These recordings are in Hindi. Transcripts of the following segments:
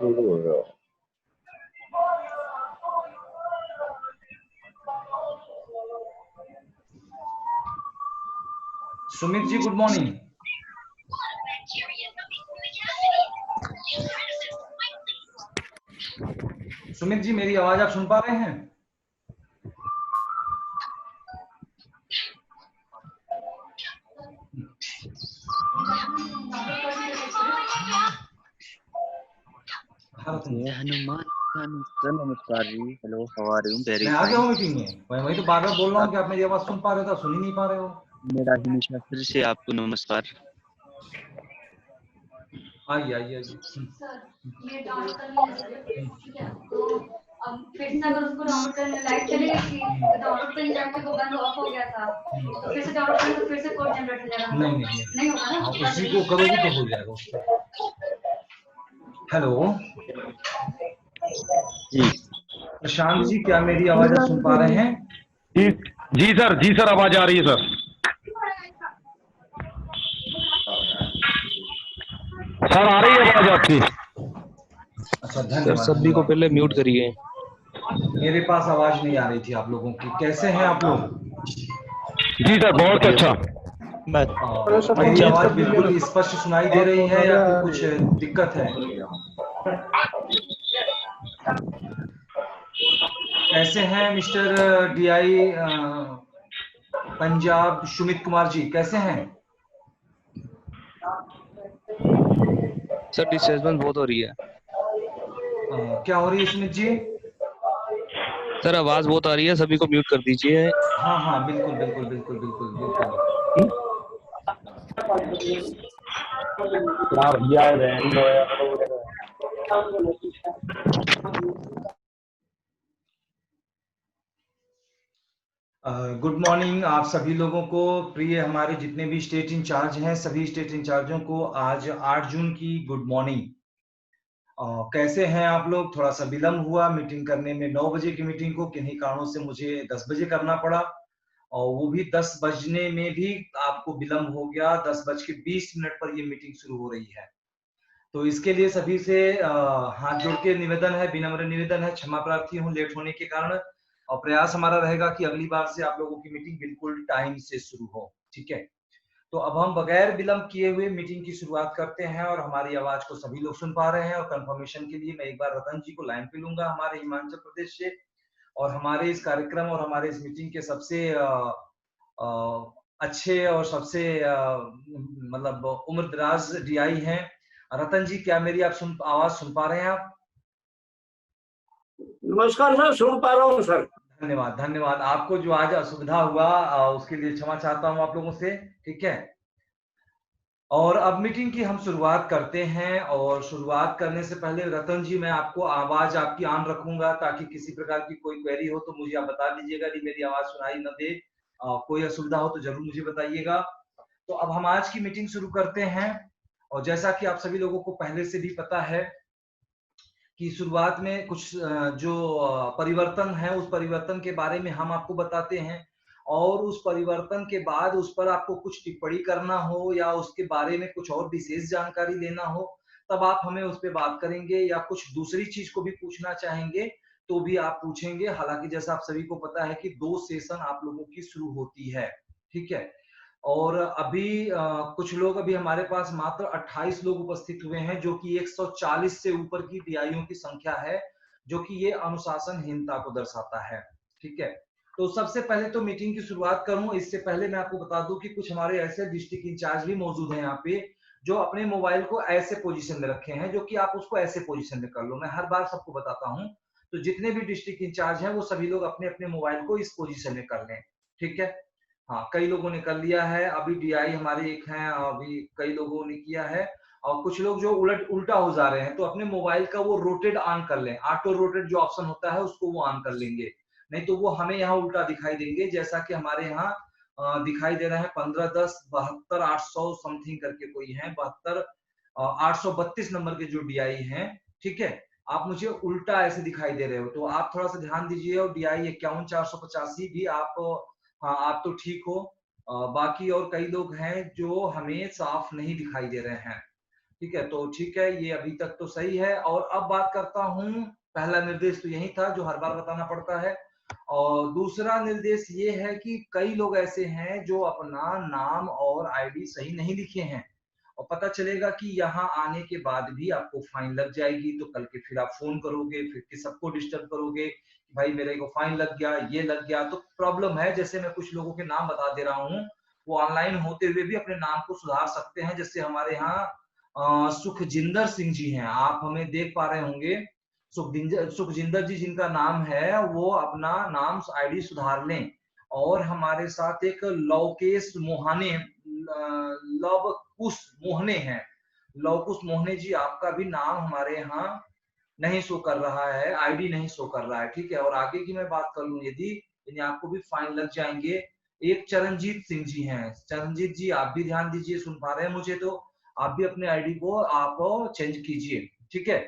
Sumit ji good morning. सुमित जी मेरी आवाज आप सुन पा रहे हैं? नमस्कार जी। Hello, how are you? Very मैं आ गया हूँ मीटिंग में। मैं वही तो बार बार बोल रहा हूँ कि आप मेरी आवाज सुन पा रहे हो तो सुन ही नहीं पा रहे हो। मेरा हमेशा फिर से आपको नमस्कार। आइए आइए सर ये डाउनलोड कर लिया ठीक है, तो अब फिर से अगर उसको डाउनलोड करने लाइट चली गई थी तो डाउनलोड पे जाके वो बंद ऑफ हो गया था, तो फिर से डाउनलोड करने तो फिर से कोड जनरेट हो जाएगा। नहीं होगा ना? हाँ, उसी को करोगी तो हो जाएगा उससे। हेलो जी प्रशांत जी, क्या मेरी आवाज आप सुन पा रहे हैं? जी सर आवाज आ रही है सर। सर आ रही है आवाज आपकी? अच्छा धन्यवाद। सभी को पहले म्यूट करिए। मेरे पास आवाज नहीं आ रही थी आप लोगों की। कैसे हैं आप लोग? जी सर बहुत अच्छा। मेरी आवाज बिल्कुल स्पष्ट सुनाई दे रही है या फिर कुछ दिक्कत है? कैसे हैं मिस्टर डीआई पंजाब सुमित कुमार जी, कैसे हैं? सर डिस्टर्बेंस बहुत हो रही है। क्या हो रही है सुमित जी? सर आवाज बहुत आ रही है, सभी को म्यूट कर दीजिए। हाँ हाँ बिल्कुल बिल्कुल बिल्कुल बिल्कुल बिल्कुल। गुड मॉर्निंग आप सभी लोगों को। प्रिय हमारे जितने भी स्टेट इंचार्ज हैं, सभी स्टेट इंचार्जों को आज 8 जून की गुड मॉर्निंग। कैसे हैं आप लोग? थोड़ा सा विलम्ब हुआ मीटिंग करने में। 9 बजे की मीटिंग को किन्हीं कारणों से मुझे 10 बजे करना पड़ा, और वो भी 10 बजने में भी आपको विलम्ब हो गया। 10:20 पर ये मीटिंग शुरू हो रही है। तो इसके लिए सभी से हाथ जोड़ के निवेदन है, विनम्र निवेदन है, क्षमा प्रार्थी हूँ लेट होने के कारण। और प्रयास हमारा रहेगा कि अगली बार से आप लोगों की मीटिंग बिल्कुल टाइम से शुरू हो। ठीक है, तो अब हम बगैर विलंब किए हुए मीटिंग की शुरुआत करते हैं। और हमारी आवाज को सभी लोग सुन पा रहे हैं। और कंफर्मेशन के लिए मैं एक बार रतन जी को लाइन पे लूंगा हमारे हिमाचल प्रदेश से। और हमारे इस कार्यक्रम और हमारे इस मीटिंग के सबसे अच्छे और सबसे मतलब उम्रदराज डीआई हैं रतन जी। क्या मेरी आप आवाज सुन पा रहे हैं आप? नमस्कार सर, सुन पा रहा हूँ सर। धन्यवाद धन्यवाद। आपको जो आज असुविधा हुआ उसके लिए क्षमा चाहता हूँ आप लोगों से। ठीक है, और अब मीटिंग की हम शुरुआत करते हैं। और शुरुआत करने से पहले रतन जी, मैं आपको आवाज आपकी ऑन रखूंगा ताकि किसी प्रकार की कोई क्वेरी हो तो मुझे आप बता दीजिएगा कि मेरी आवाज सुनाई न दे। कोई असुविधा हो तो जरूर मुझे बताइएगा। तो अब हम आज की मीटिंग शुरू करते हैं। और जैसा कि आप सभी लोगों को पहले से भी पता है कि शुरुआत में कुछ जो परिवर्तन है उस परिवर्तन के बारे में हम आपको बताते हैं। और उस परिवर्तन के बाद उस पर आपको कुछ टिप्पणी करना हो या उसके बारे में कुछ और विशेष जानकारी लेना हो, तब आप हमें उस पर बात करेंगे। या कुछ दूसरी चीज को भी पूछना चाहेंगे तो भी आप पूछेंगे। हालांकि जैसा आप सभी को पता है कि 2 सेशन आप लोगों की शुरू होती है। ठीक है, और अभी कुछ लोग, अभी हमारे पास मात्र 28 लोग उपस्थित हुए हैं, जो कि 140 से ऊपर की डीआईओ की संख्या है, जो कि ये अनुशासनहीनता को दर्शाता है। ठीक है, तो सबसे पहले तो मीटिंग की शुरुआत करूं इससे पहले मैं आपको बता दूं कि कुछ हमारे ऐसे डिस्ट्रिक्ट इंचार्ज भी मौजूद हैं यहाँ पे, जो अपने मोबाइल को ऐसे पोजीशन में रखे हैं, जो कि आप उसको ऐसे पोजीशन में कर लो। मैं हर बार सबको बताता हूँ, तो जितने भी डिस्ट्रिक्ट इंचार्ज हैं वो सभी लोग अपने अपने मोबाइल को इस पोजीशन में कर लें। ठीक है, हाँ कई लोगों ने कर लिया है। अभी डीआई हमारे एक हैं, अभी कई लोगों ने किया है। और कुछ लोग जो उल्टा हो जा रहे हैं, तो अपने मोबाइल का वो रोटेट ऑन कर लें। ऑटो रोटेट जो ऑप्शन होता है उसको वो ऑन कर लेंगे, नहीं तो वो हमें यहाँ उल्टा दिखाई देंगे। जैसा कि हमारे यहाँ दिखाई दे रहा है 1510-72-800 समथिंग करके कोई है, 832 नंबर के जो डीआई हैं। ठीक है, आप मुझे उल्टा ऐसे दिखाई दे रहे हो, तो आप थोड़ा सा ध्यान दीजिए। और डीआई 51-485 भी आप, हाँ आप तो ठीक हो। बाकी और कई लोग हैं जो हमें साफ नहीं दिखाई दे रहे हैं। ठीक है, तो ठीक है, ये अभी तक तो सही है। और अब बात करता हूँ, पहला निर्देश तो यही था जो हर बार बताना पड़ता है। और दूसरा निर्देश ये है कि कई लोग ऐसे हैं जो अपना नाम और आईडी सही नहीं लिखे हैं, और पता चलेगा कि यहाँ आने के बाद भी आपको फाइन लग जाएगी। तो कल के फिर आप फोन करोगे, फिर के सबको डिस्टर्ब करोगे कि भाई मेरे को फाइन लग गया, ये लग गया, तो प्रॉब्लम है। जैसे मैं कुछ लोगों के नाम बता दे रहा हूँ, वो ऑनलाइन होते हुए भी अपने नाम को सुधार सकते हैं। जैसे हमारे यहाँ सुखजिंदर सिंह जी हैं, आप हमें देख पा रहे होंगे। सुखजिंदर जी जिनका नाम है, वो अपना नाम आईडी सुधार लें। और हमारे साथ एक लवकेश मोहाने, लवकुश मोहने हैं। लवकुश मोहने जी, आपका भी नाम हमारे यहाँ नहीं शो कर रहा है, आईडी नहीं शो कर रहा है, ठीक है। और आगे की मैं बात कर लूं, यदि आपको भी फाइन लग जाएंगे। एक चरणजीत सिंह जी हैं, चरणजीत जी आप भी ध्यान दीजिए, सुन पा रहे हैं मुझे तो आप भी अपने आईडी को आप चेंज कीजिए, ठीक है,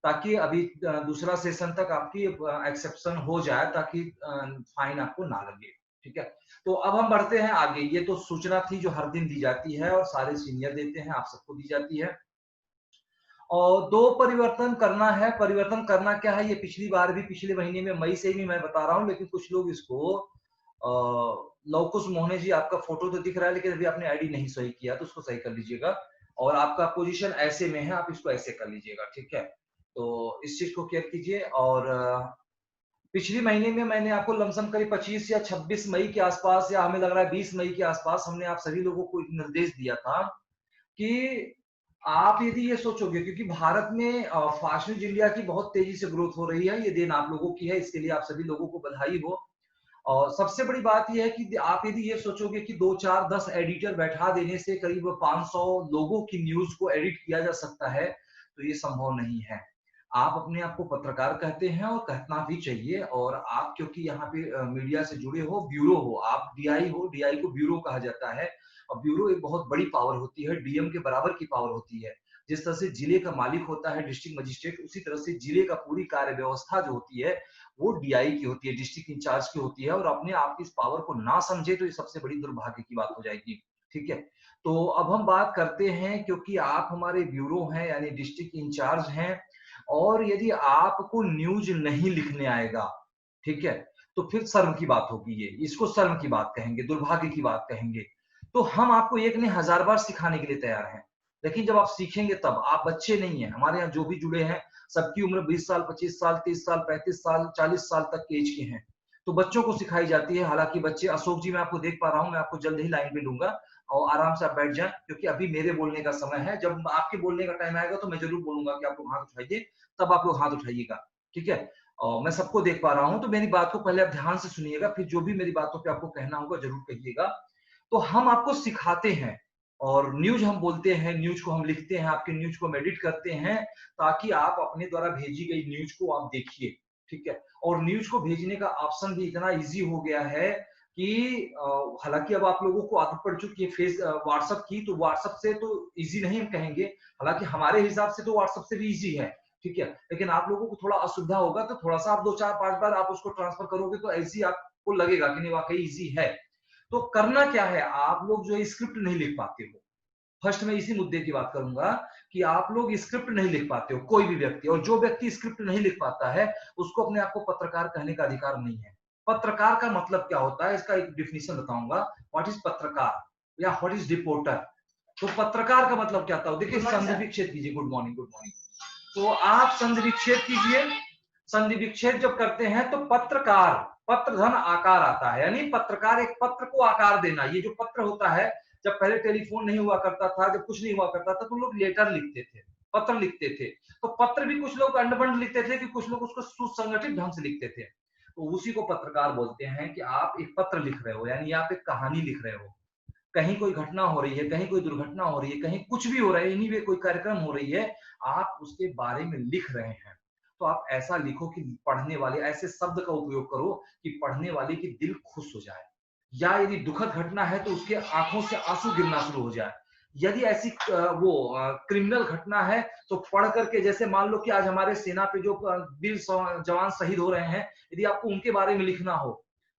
ताकि अभी दूसरा सेशन तक आपकी एक्सेप्शन हो जाए, ताकि फाइन आपको ना लगे, ठीक है। तो अब हम बढ़ते हैं आगे। ये तो सूचना थी जो हर दिन दी जाती है और सारे सीनियर देते हैं, आप सबको दी जाती है। और दो परिवर्तन करना है। परिवर्तन करना क्या है, ये पिछली बार भी, पिछले महीने में मई से भी मैं बता रहा हूँ, लेकिन कुछ लोग इसको लवकुश मोहने जी, आपका फोटो तो दिख रहा है लेकिन अभी आपने आईडी नहीं सही किया, तो उसको सही कर लीजिएगा। और आपका पोजीशन ऐसे में है, आप इसको ऐसे कर लीजिएगा, ठीक है। तो इस चीज को केयर कीजिए। और पिछले महीने में मैंने आपको लमसम करीब 25 या 26 मई के आसपास, या हमें लग रहा है 20 मई के आसपास, हमने आप सभी लोगों को एक निर्देश दिया था कि आप यदि ये सोचोगे, क्योंकि भारत में फास्ट न्यूज इंडिया की बहुत तेजी से ग्रोथ हो रही है, ये दिन आप लोगों की है, इसके लिए आप सभी लोगों को बधाई हो। और सबसे बड़ी बात यह है कि आप यदि ये सोचोगे कि 2, 4, 10 एडिटर बैठा देने से करीब 500 लोगों की न्यूज को एडिट किया जा सकता है, तो ये संभव नहीं है। आप अपने आप को पत्रकार कहते हैं और कहना भी चाहिए। और आप क्योंकि यहाँ पे मीडिया से जुड़े हो, ब्यूरो हो, आप डीआई हो, डीआई को ब्यूरो कहा जाता है। और ब्यूरो एक बहुत बड़ी पावर होती है, डीएम के बराबर की पावर होती है। जिस तरह से जिले का मालिक होता है डिस्ट्रिक्ट मजिस्ट्रेट, उसी तरह से जिले का पूरी कार्य व्यवस्था जो होती है वो डीआई की होती है, डिस्ट्रिक्ट इंचार्ज की होती है। और अपने आप की इस पावर को ना समझे तो ये सबसे बड़ी दुर्भाग्य की बात हो जाएगी, ठीक है। तो अब हम बात करते हैं, क्योंकि आप हमारे ब्यूरो हैं यानी डिस्ट्रिक्ट इंचार्ज हैं, और यदि आपको न्यूज नहीं लिखने आएगा, ठीक है, तो फिर शर्म की बात होगी। ये इसको शर्म की बात कहेंगे, दुर्भाग्य की बात कहेंगे। तो हम आपको एक नहीं 1000 बार सिखाने के लिए तैयार हैं, लेकिन जब आप सीखेंगे तब। आप बच्चे नहीं हैं, हमारे यहाँ जो भी जुड़े हैं सबकी उम्र 20 साल, 25 साल, 30 साल, 35 साल, 40 साल तक के एज के हैं। तो बच्चों को सिखाई जाती है। हालांकि बच्चे, अशोक जी मैं आपको देख पा रहा हूँ, मैं आपको जल्द ही लाइन पे लूंगा और आराम से आप बैठ जाएं, क्योंकि अभी मेरे बोलने का समय है। जब आपके बोलने का टाइम आएगा तो मैं जरूर बोलूंगा कि आप लोग हाथ उठाइए, तब आप लोग हाथ उठाइएगा, ठीक है। और मैं सबको देख पा रहा हूं, तो मेरी बात को पहले आप ध्यान से सुनिएगा, फिर जो भी मेरी बातों पे आपको कहना होगा जरूर कहिएगा। तो हम आपको सिखाते हैं, और न्यूज हम बोलते हैं, न्यूज को हम लिखते हैं, आपके न्यूज को हम एडिट करते हैं, ताकि आप अपने द्वारा भेजी गई न्यूज को आप देखिए, ठीक है। और न्यूज को भेजने का ऑप्शन भी इतना इजी हो गया है कि हालांकि अब आप लोगों को आदत पड़ चुकी है फेस व्हाट्सएप की, तो व्हाट्सएप से तो इजी नहीं हम कहेंगे, हालांकि हमारे हिसाब से तो व्हाट्सएप से भी इजी है, ठीक है। लेकिन आप लोगों को थोड़ा असुविधा होगा, तो थोड़ा सा आप 2, 4, 5 बार आप उसको ट्रांसफर करोगे तो ऐसी आपको लगेगा कि नहीं वाकई इजी है। तो करना क्या है, आप लोग जो है स्क्रिप्ट नहीं लिख पाते हो। फर्स्ट में इसी मुद्दे की बात करूंगा कि आप लोग स्क्रिप्ट नहीं लिख पाते हो, कोई भी व्यक्ति। और जो व्यक्ति स्क्रिप्ट नहीं लिख पाता है उसको अपने आप को पत्रकार कहने का अधिकार नहीं है। पत्रकार का मतलब क्या होता है, इसका एक डिफिनेशन बताऊंगा। व्हाट इज पत्रकार या व्हाट इज रिपोर्टर। तो पत्रकार का मतलब क्या था, देखिए संधि विच्छेद कीजिए। Good morning, good morning. तो आप संधि विच्छेद कीजिए। संधि विच्छेद जब करते हैं तो पत्रकार, पत्र धन आकार आता है, यानी पत्रकार एक पत्र को आकार देना। ये जो पत्र होता है, जब पहले टेलीफोन नहीं हुआ करता था, जब कुछ नहीं हुआ करता था, तो लोग लेटर लिखते थे, पत्र लिखते थे। तो पत्र भी कुछ लोग अंडबंड लिखते थे कि कुछ लोग उसको सुसंगठित ढंग से लिखते थे। तो उसी को पत्रकार बोलते हैं कि आप एक पत्र लिख रहे हो, यानी आप एक कहानी लिख रहे हो। कहीं कोई घटना हो रही है, कहीं कोई दुर्घटना हो रही है, कहीं कुछ भी हो रहा है, एनीवे कोई कार्यक्रम हो रही है, आप उसके बारे में लिख रहे हैं। तो आप ऐसा लिखो कि पढ़ने वाले, ऐसे शब्द का उपयोग करो कि पढ़ने वाले की दिल खुश हो जाए। या यदि दुखद घटना है तो उसके आंखों से आंसू गिरना शुरू हो जाए। यदि ऐसी क्रिमिनल घटना है तो पढ़ करके, जैसे मान लो कि आज हमारे सेना पे जो वीर जवान शहीद हो रहे हैं, यदि आपको उनके बारे में लिखना हो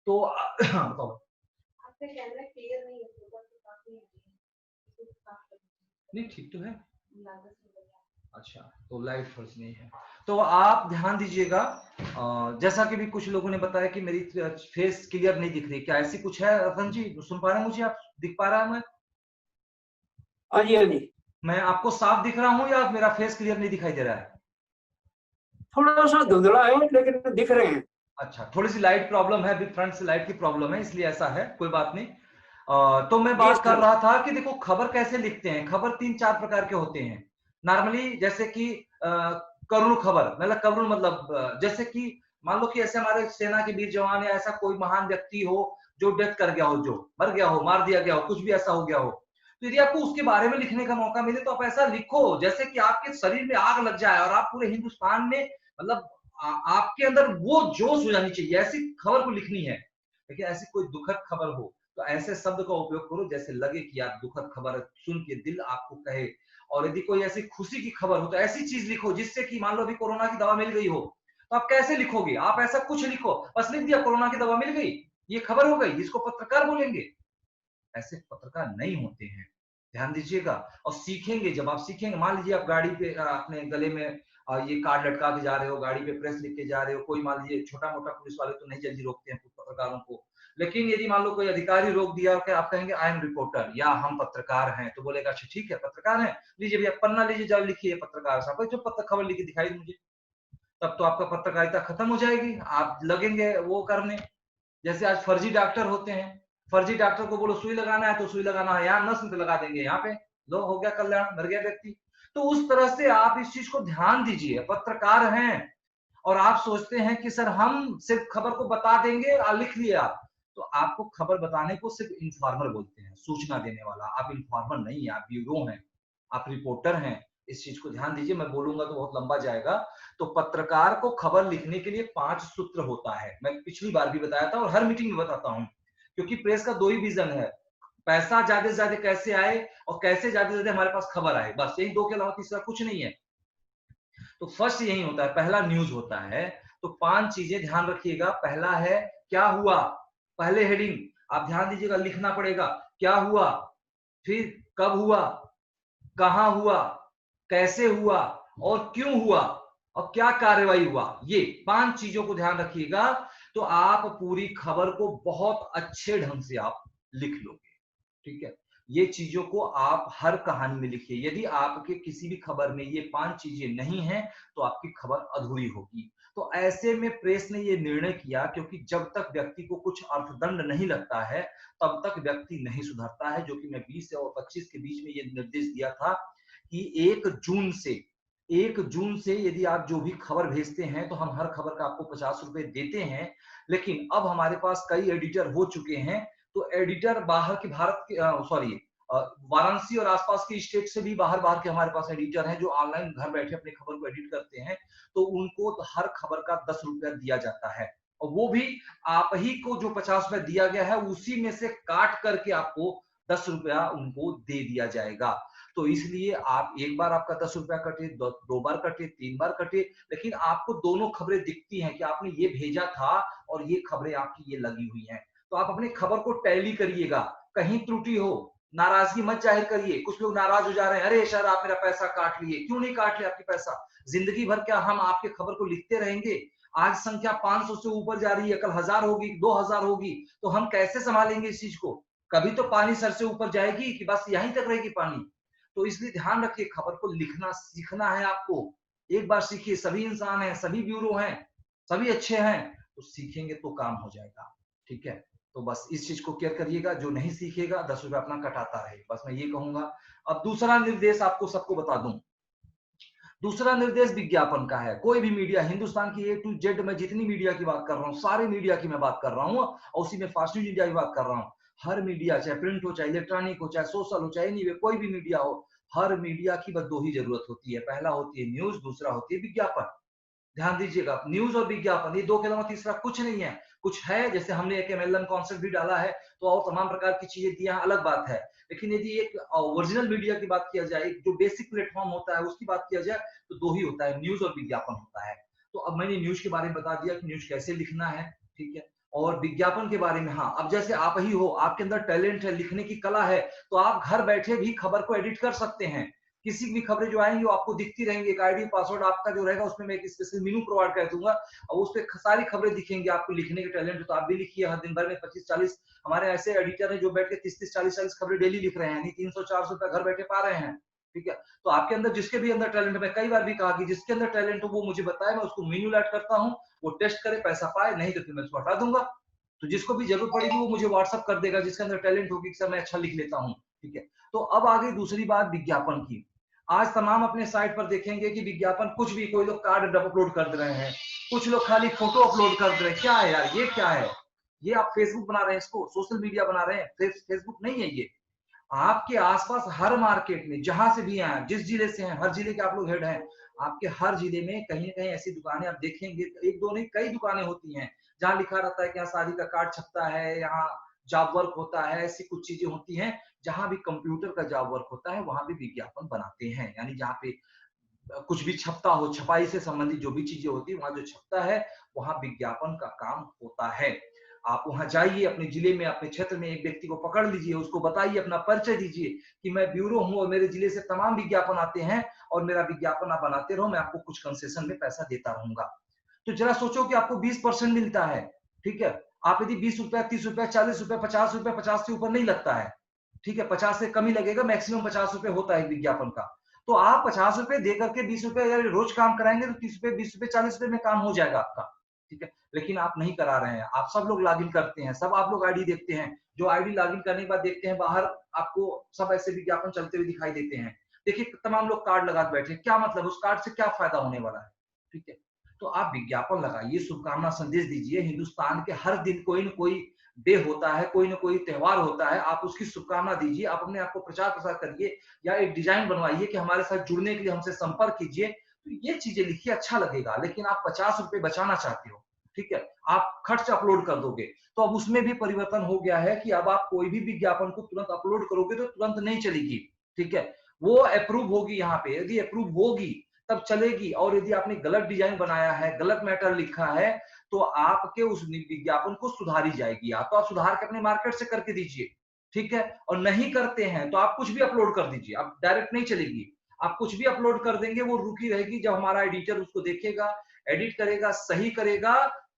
तो बताओ। आपका कैमरा क्लियर नहीं है, तो काफी नहीं ठीक तो है। अच्छा, तो लाइट फर्ज नहीं है। तो आप ध्यान दीजिएगा, जैसा कि भी कुछ लोगों ने बताया कि मेरी फेस क्लियर नहीं दिख रही, क्या ऐसी कुछ है रतन जी? सुन पा रहे हैं मुझे आप? दिख पा रहा है मैं? हाँ जी, हाँ जी। मैं आपको साफ दिख रहा हूँ या मेरा फेस क्लियर नहीं दिखाई दे रहा है? थोड़ा सा धुंधला है लेकिन दिख रहे हैं। अच्छा, थोड़ी सी लाइट प्रॉब्लम है, अभी फ्रंट से लाइट की प्रॉब्लम है, इसलिए ऐसा है, कोई बात नहीं। तो मैं जी बात कर सर। रहा था कि देखो खबर कैसे लिखते हैं। खबर 3-4 प्रकार के होते हैं नॉर्मली, जैसे कि करुण खबर, मतलब करुण मतलब जैसे कि मान लो कि ऐसे हमारे सेना के वीर जवान या ऐसा कोई महान व्यक्ति हो जो डेथ कर गया हो, जो मर गया हो, मार दिया गया हो, कुछ भी ऐसा हो गया हो, तो यदि आपको उसके बारे में लिखने का मौका मिले तो आप ऐसा लिखो जैसे कि आपके शरीर में आग लग जाए और आप पूरे हिंदुस्तान में, मतलब आपके अंदर वो जोश हो जानी चाहिए, ऐसी खबर को लिखनी है। लेकिन ऐसी कोई दुखद खबर हो तो ऐसे शब्द का उपयोग करो जैसे लगे कि आप दुखद खबर सुन के दिल आपको कहे। और यदि कोई ऐसी खुशी की खबर हो तो ऐसी चीज लिखो जिससे कि मान लो अभी कोरोना की दवा मिल गई हो, तो आप कैसे लिखोगे? आप ऐसा कुछ लिखो, बस लिख दिया कोरोना की दवा मिल गई, ये खबर हो गई, इसको पत्रकार बोलेंगे? ऐसे पत्रकार नहीं होते हैं, ध्यान दीजिएगा। और सीखेंगे, जब आप सीखेंगे, मान लीजिए आप गाड़ी पे अपने गले में ये कार्ड लटका के जा रहे हो, गाड़ी पे प्रेस लिख के जा रहे हो, कोई मान लीजिए छोटा मोटा पुलिस वाले तो नहीं जल्दी रोकते हैं पत्रकारों को, लेकिन यदि मान लो कोई अधिकारी रोक दिया कि आप कहेंगे आई एम रिपोर्टर या हम पत्रकार हैं, तो बोलेगा अच्छा ठीक है पत्रकार हैं, लीजिए भैया पन्ना लीजिए, जाओ लिखिए पत्रकार साहब, जो पत्र खबर लिखी दिखाई मुझे, तब तो आपका पत्रकारिता खत्म हो जाएगी, आप लगेंगे वो करने। जैसे आज फर्जी डॉक्टर होते हैं, फर्जी डॉक्टर को बोलो सुई लगाना है तो सुई लगाना है, यहाँ नस में तो लगा देंगे, यहाँ पे लो हो गया कल्याण, मर गया व्यक्ति। तो उस तरह से आप इस चीज को ध्यान दीजिए, पत्रकार हैं और आप सोचते हैं कि सर हम सिर्फ खबर को बता देंगे, लिख लिया, तो आपको खबर बताने को सिर्फ इन्फॉर्मर बोलते हैं, सूचना देने वाला। आप इन्फॉर्मर नहीं है, आप ब्यूरो हैं, आप रिपोर्टर हैं। इस चीज को ध्यान दीजिए, मैं बोलूंगा तो बहुत लंबा जाएगा। तो पत्रकार को खबर लिखने के लिए 5 सूत्र होता है, मैं पिछली बार भी बताया था और हर मीटिंग में बताता हूं, क्योंकि प्रेस का 2 ही विजन है, पैसा ज्यादा से ज्यादा कैसे आए और कैसे ज्यादा से ज्यादा हमारे पास खबर आए, बस यही 2 के अलावा तीसरा कुछ नहीं है। तो फर्स्ट यही होता है, पहला न्यूज होता है। तो 5 चीजें ध्यान रखिएगा। पहला है क्या हुआ, पहले हेडिंग आप ध्यान दीजिएगा, लिखना पड़ेगा क्या हुआ, फिर कब हुआ, कहां हुआ, कैसे हुआ और क्यों हुआ और क्या कार्रवाई हुआ, ये 5 चीजों को ध्यान रखिएगा। तो आप पूरी खबर को बहुत अच्छे ढंग से आप लिख लोगे, ठीक है। ये चीजों को आप हर कहानी में लिखिए। यदि आपके किसी भी खबर में ये 5 चीजें नहीं हैं तो आपकी खबर अधूरी होगी। तो ऐसे में प्रेस ने ये निर्णय किया, क्योंकि जब तक व्यक्ति को कुछ अर्थदंड नहीं लगता है तब तक व्यक्ति नहीं सुधरता है, जो कि मैं 20 और 25 के बीच में ये निर्देश दिया था कि 1 जून से यदि आप जो भी खबर भेजते हैं तो हम हर खबर का आपको 50 रुपए देते हैं। लेकिन अब हमारे पास कई एडिटर हो चुके हैं, तो एडिटर बाहर की भारत के सॉरी वाराणसी और आसपास के स्टेट से भी बाहर बाहर के हमारे पास एडिटर हैं जो ऑनलाइन घर बैठे अपनी खबर को एडिट करते हैं। तो उनको हर खबर का 10 रुपया दिया जाता है, और वो भी आप ही को जो 50 रुपया दिया गया है उसी में से काट करके आपको 10 रुपया उनको दे दिया जाएगा। तो इसलिए आप एक बार आपका 10 रुपया कटे, 2 बार कटे, 3 बार कटे, लेकिन आपको दोनों खबरें दिखती हैं कि आपने ये भेजा था और ये खबरें आपकी ये लगी हुई हैं। तो आप अपनी खबर को टैली करिएगा, कहीं त्रुटि हो नाराजगी मत जाहिर करिए। कुछ लोग नाराज हो जा रहे हैं, अरे सर आप मेरा पैसा काट लिए, क्यों नहीं काट लिया आपकी पैसा? जिंदगी भर क्या हम आपके खबर को लिखते रहेंगे? आज संख्या 500 से ऊपर जा रही है, कल 1000 होगी, 2000 होगी, तो हम कैसे संभालेंगे इस चीज को? कभी तो पानी सर से ऊपर जाएगी कि बस यहीं तक रहेगी पानी। तो इसलिए ध्यान रखिए, खबर को लिखना सीखना है आपको। एक बार सीखिए, सभी इंसान हैं, सभी ब्यूरो हैं, सभी अच्छे हैं, तो सीखेंगे तो काम हो जाएगा, ठीक है। तो बस इस चीज को केयर करिएगा, जो नहीं सीखेगा 10 रुपया अपना कटाता रहे, बस मैं ये कहूंगा। अब दूसरा निर्देश आपको सबको बता दूं, दूसरा निर्देश विज्ञापन का है। कोई भी मीडिया, हिंदुस्तान की A to Z मैं जितनी मीडिया की बात कर रहा हूँ, सारे मीडिया की मैं बात कर रहा हूँ, और उसी में फास्ट न्यूज इंडिया की बात कर रहा हूँ। हर मीडिया, चाहे प्रिंट हो, चाहे इलेक्ट्रॉनिक हो, चाहे सोशल हो, चाहे एनीवे, कोई भी मीडिया हो, हर मीडिया की बस 2 ही जरूरत होती है। पहला होती है न्यूज, दूसरा होती है विज्ञापन। ध्यान दीजिएगा, न्यूज और विज्ञापन, ये 2 के अलावा तीसरा कुछ नहीं है। कुछ है, जैसे हमने एक MLM कॉन्सेप्ट भी डाला है, तो और तमाम प्रकार की चीजें दी हैं, अलग बात है। लेकिन यदि एक ओरिजिनल मीडिया की बात किया जाए, जो बेसिक प्लेटफॉर्म होता है उसकी बात किया जाए, तो 2 ही होता है, न्यूज और विज्ञापन होता है। तो अब मैंने न्यूज के बारे में बता दिया कि न्यूज कैसे लिखना है, ठीक है। और विज्ञापन के बारे में, हाँ, अब जैसे आप ही हो, आपके अंदर टैलेंट है, लिखने की कला है, तो आप घर बैठे भी खबर को एडिट कर सकते हैं। किसी भी खबरें जो आएंगी वो आपको दिखती रहेंगी। एक आईडी पासवर्ड आपका जो रहेगा उसमें मैं एक स्पेशल मेनू प्रोवाइड कर दूंगा और उस पर सारी खबरें दिखेंगी। आपको लिखने के टैलेंट हो तो आप भी लिखिए, हर दिन भर में 25-40 हमारे ऐसे एडिटर हैं जो बैठ के 30-40 खबरें डेली लिख रहे हैं, यानी 300-400 रुपया घर बैठे पा रहे हैं। ठीक है, तो आपके अंदर जिसके भी अंदर टैलेंट है, मैं कई बार भी कहा कि जिसके अंदर टैलेंट हो वो मुझे बताए, मैं उसको मेन्यू ऐड करता हूँ, वो टेस्ट करे, पैसा पाए, नहीं तो फिर मैं उसको हटा दूंगा। तो जिसको भी जरूरत पड़ेगी वो मुझे व्हाट्सअप कर देगा, जिसके अंदर टैलेंट होगी सर मैं अच्छा लिख लेता हूँ। ठीक है, तो अब आ गई दूसरी बात विज्ञापन की। आज तमाम अपने साइट पर देखेंगे कि विज्ञापन कुछ भी, कोई लोग कार्ड अपलोड कर दे रहे हैं, कुछ लोग खाली फोटो अपलोड कर दे रहे हैं। क्या है यार, ये क्या है? ये आप फेसबुक बना रहे हैं, इसको सोशल मीडिया बना रहे हैं, फेसबुक नहीं है ये। आपके आसपास हर मार्केट में जहां से भी आए, जिस जिले से हैं, हर जिले के आप लोग हेड हैं, आपके हर जिले में कहीं ना कहीं ऐसी दुकानें आप देखेंगे, एक दो नहीं कई दुकानें होती हैं जहां लिखा रहता है कि यहाँ शादी का कार्ड छपता है, यहाँ जॉब वर्क होता है, ऐसी कुछ चीजें होती हैं। जहां भी कंप्यूटर का जॉब वर्क होता है वहां भी विज्ञापन बनाते हैं, यानी जहाँ पे कुछ भी छपता हो, छपाई से संबंधित जो भी चीजें होती है वहां जो छपता है वहां विज्ञापन का काम होता है। आप वहां जाइए, अपने जिले में, अपने क्षेत्र में एक व्यक्ति को पकड़ लीजिए, उसको बताइए, अपना परिचय दीजिए कि मैं ब्यूरो हूं और मेरे जिले से तमाम विज्ञापन आते हैं और मेरा विज्ञापन आप बनाते रहो, मैं आपको कुछ कंसेशन में पैसा देता रहूंगा। तो जरा सोचो कि आपको 20% मिलता है। ठीक है, आप यदि 20 रुपया, 30 रुपया, 40 रुपया, 50 रुपया, 50 से ऊपर नहीं लगता है। ठीक है, 50 से कम ही लगेगा, मैक्सिमम 50 रुपए होता है विज्ञापन का। तो आप 50 रुपए दे करके 20 रुपए रोज काम कराएंगे तो 30 रुपए, 20 रुपए, 40 रुपए में काम हो जाएगा आपका। ठीक है, लेकिन आप नहीं करा रहे हैं। आप सब लोग लॉगिन करते हैं, सब आप लोग आईडी देखते हैं, जो आईडी लॉगिन करने के बाद देखते हैं बाहर आपको सब ऐसे विज्ञापन चलते हुए दिखाई देते हैं। देखिए तमाम लोग कार्ड लगा बैठे, क्या मतलब, उस कार्ड से क्या फायदा होने वाला है? ठीक है, तो आप विज्ञापन लगाइए, शुभकामना संदेश दीजिए। हिंदुस्तान के हर दिन कोई न कोई डे होता है, कोई ना कोई त्योहार होता है, आप उसकी शुभकामना दीजिए, आप अपने आप को प्रचार प्रसार करिए, या एक डिजाइन बनवाइए कि हमारे साथ जुड़ने के लिए हमसे संपर्क कीजिए। तो ये चीजें लिखिए, अच्छा लगेगा। लेकिन आप 50 रुपए बचाना चाहते हो, ठीक है, आप खर्च अपलोड कर दोगे, तो अब उसमें भी परिवर्तन हो गया है कि अब आप कोई भी विज्ञापन को तुरंत अपलोड करोगे तो तुरंत नहीं चलेगी। ठीक है, वो अप्रूव होगी, यहाँ पे यदि अप्रूव होगी तब चलेगी। और यदि आपने गलत डिजाइन बनाया है, गलत मैटर लिखा है, तो आपके उस विज्ञापन को सुधारी जाएगी। या तो आप सुधार के अपने मार्केट से करके दीजिए, ठीक है, और नहीं करते हैं तो आप कुछ भी अपलोड कर दीजिए, आप डायरेक्ट नहीं चलेगी। आप कुछ भी अपलोड कर देंगे, वो रुकी रहेगी, जब हमारा एडिटर उसको देखेगा, एडिट करेगा, सही करेगा,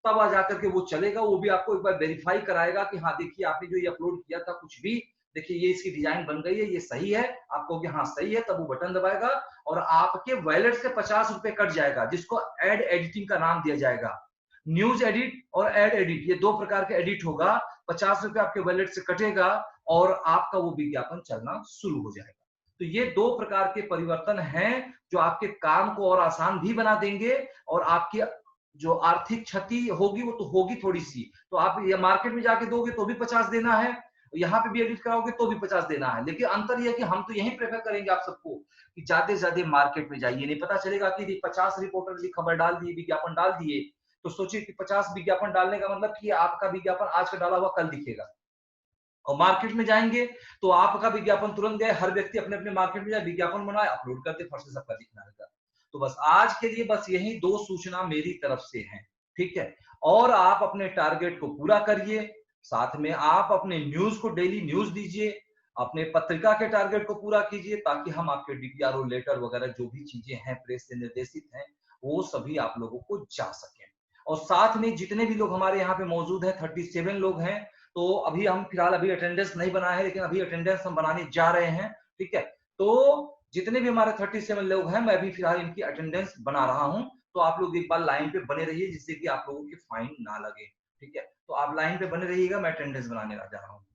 तब आ जाकर के वो चलेगा। वो भी आपको एक बार वेरीफाई कराएगा कि हाँ देखिए आपने जो ये अपलोड किया था कुछ भी, देखिए ये इसकी डिजाइन बन गई है, ये सही है। आप कहोगे हाँ सही है, तब वो बटन दबाएगा और आपके वॉलेट से 50 रुपए कट जाएगा, जिसको एड एडिटिंग का नाम दिया जाएगा। न्यूज एडिट और एड एडिट, ये दो प्रकार के एडिट होगा। 50 रुपए आपके वॉलेट से कटेगा और आपका वो विज्ञापन चलना शुरू हो जाएगा। तो ये दो प्रकार के परिवर्तन हैं जो आपके काम को और आसान भी बना देंगे, और आपकी जो आर्थिक क्षति होगी वो तो होगी थोड़ी सी। तो आप ये मार्केट में जाके दोगे तो भी 50 देना है, यहाँ पे भी एडिट कराओगे तो भी 50 देना है। लेकिन अंतर यह कि हम तो यही प्रेफर करेंगे आप सबको कि ज्यादा से ज्यादा मार्केट में जाइए। नहीं पता चलेगा कि 50 रिपोर्टर की खबर डाल दिए, विज्ञापन डाल दिए, तो सोचिए कि 50 विज्ञापन डालने का मतलब कि आपका विज्ञापन आज का डाला हुआ कल दिखेगा। और मार्केट में जाएंगे तो आपका विज्ञापन तुरंत गए, हर व्यक्ति अपने अपने मार्केट में जाए, विज्ञापन बनाए, अपलोड करते, फट से सबका दिखना रहेगा। तो बस आज के लिए बस यही दो सूचना मेरी तरफ से है, ठीक है। और आप अपने टारगेट को पूरा करिए, साथ में आप अपने न्यूज को डेली न्यूज दीजिए, अपने पत्रिका के टारगेट को पूरा कीजिए, ताकि हम आपके डीपीआरओ लेटर वगैरह जो भी चीजें हैं प्रेस से निर्देशित हैं वो सभी आप लोगों को जा सके। और साथ में जितने भी लोग हमारे यहाँ पे मौजूद हैं, 37 लोग हैं, तो अभी हम फिलहाल अभी अटेंडेंस नहीं बना है, लेकिन अभी अटेंडेंस हम बनाने जा रहे हैं, ठीक है। तो जितने भी हमारे 37 लोग हैं, मैं अभी फिलहाल इनकी अटेंडेंस बना रहा हूं। तो आप लोग एक बार लाइन पे बने रहिए, जिससे कि आप लोगों की फाइन ना लगे, ठीक है। तो आप लाइन पे बने रहिएगा, मैं अटेंडेंस बनाने जा रहा हूँ।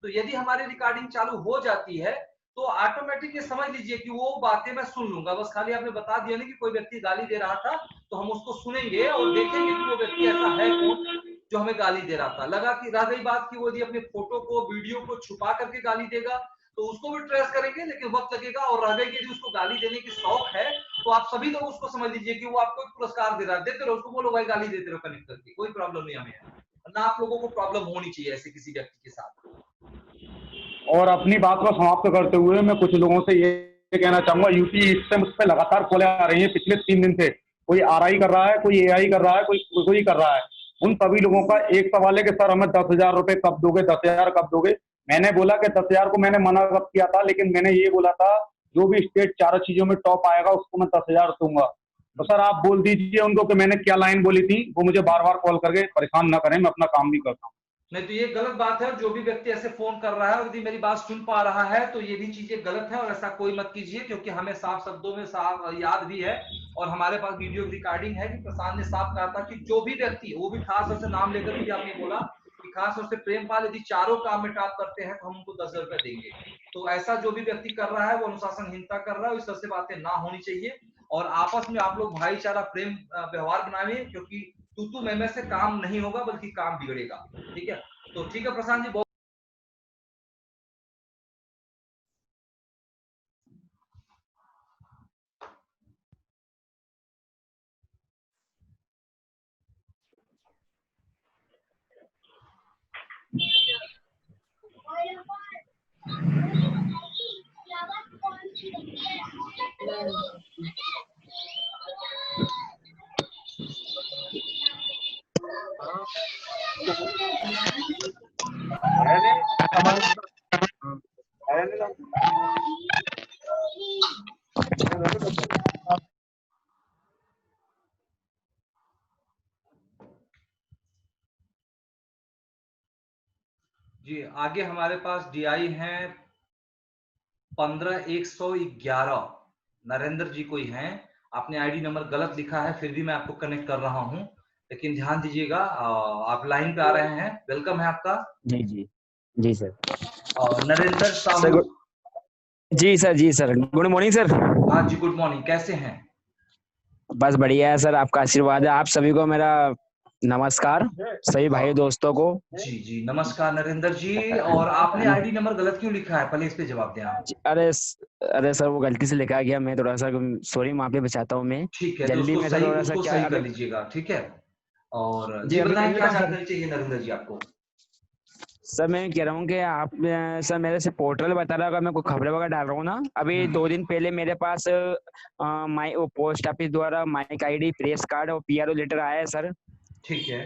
तो यदि हमारी रिकॉर्डिंग चालू हो जाती है तो ऑटोमेटिक ये समझ लीजिए कि वो बातें मैं सुन लूंगा। बस खाली आपने बता दिया ना कि कोई व्यक्ति गाली दे रहा था, तो हम उसको सुनेंगे और देखेंगे कि वो व्यक्ति ऐसा है कौन जो हमें गाली दे रहा था। लगा कि रह गई बात कि वो यदि अपने फोटो को, वीडियो को छुपा करके गाली देगा तो उसको भी ट्रेस करेंगे, लेकिन वक्त लगेगा। और रह गई कि यदि उसको गाली देने की शौक है तो आप सभी लोग उसको समझ लीजिए कि वो आपको एक पुरस्कार दे रहा है, देते रहो उसको, बोलो भाई गाली देते रहो कनेक्ट करके, कोई प्रॉब्लम नहीं हमें है। ना आप लोगों को प्रॉब्लम होनी चाहिए ऐसे किसी व्यक्ति के साथ। और अपनी बात को समाप्त करते हुए मैं कुछ लोगों से ये कहना चाहूंगा, यूपी इससे मुझ पर लगातार कॉलें आ रही हैं पिछले 3 दिन से। कोई आरआई कर रहा है, कोई एआई कर रहा है, कोई कर रहा है। उन सभी लोगों का एक सवाल है कि सर हमें 10,000 रुपए कब दोगे, 10,000 कब दोगे। मैंने बोला कि 10,000 को मैंने मना कब किया था, लेकिन मैंने ये बोला था जो भी स्टेट 4 चीजों में टॉप आएगा उसको मैं 10,000 दूंगा। तो सर आप बोल दीजिए उनको कि मैंने क्या लाइन बोली थी, वो मुझे बार बार कॉल करके परेशान ना करें, मैं अपना काम भी करता हूँ। नहीं तो ये गलत बात है। जो भी व्यक्ति ऐसे फोन कर रहा है और यदि मेरी बात सुन पा रहा है तो ये भी चीजें गलत है और ऐसा कोई मत कीजिए, क्योंकि हमें साफ शब्दों में साफ याद भी है और हमारे पास वीडियो रिकॉर्डिंग है कि प्रशांत ने साफ कहा था कि जो भी व्यक्ति, वो भी खास तौर से नाम लेकर भी आपने बोला कि खास तौर से प्रेमपाल यदि चारों काम में टॉप करते हैं तो हम उनको 10,000 रुपए देंगे। तो ऐसा जो भी व्यक्ति कर रहा है वो अनुशासनहीनता कर रहा है, इस तरह से बातें ना होनी चाहिए। और आपस में आप लोग भाईचारा प्रेम व्यवहार बनाए, क्योंकि तू मैं से काम नहीं होगा बल्कि काम बिगड़ेगा। ठीक है, तो ठीक है प्रशांत जी, बहुत जी। आगे हमारे पास डीआई हैं 15,111 नरेंद्र जी कोई हैं। आपने आईडी नंबर गलत लिखा है, फिर भी मैं आपको कनेक्ट कर रहा हूं, लेकिन ध्यान दीजिएगा आप लाइन पे आ रहे हैं। वेलकम है आपका। जी जी जी सर। नरेंद्र साहू। सर जी सर गुड मॉर्निंग सर। हाँ जी गुड मॉर्निंग, कैसे हैं? बस बढ़िया है सर, आपका आशीर्वाद है। आप सभी को मेरा नमस्कार, सभी भाई दोस्तों को। जी जी नमस्कार नरेंद्र जी। और आपने आईडी नंबर गलत क्यों लिखा है, पहले इस पे जवाब दें आप। अरे सर वो गलती से लिखा गया, मैं थोड़ा सा सॉरी माफी चाहता हूँ मैं। ठीक है, तो जल्दी में थोड़ा सा क्या सही कर लीजिएगा। ठीक है, और जी बताएं क्या जानकारी चाहिए नरेंद्र जी आपको। सर मैं कह रहा हूँ कि आप सर मेरे से पोर्टल बता रहा, अगर मैं कोई खबरें वगैरह डाल रहा हूँ ना, अभी 2 दिन पहले मेरे पास वो पोस्ट ऑफिस द्वारा माइक आईडी, प्रेस कार्ड और पीआरओ लेटर आया है सर। ठीक है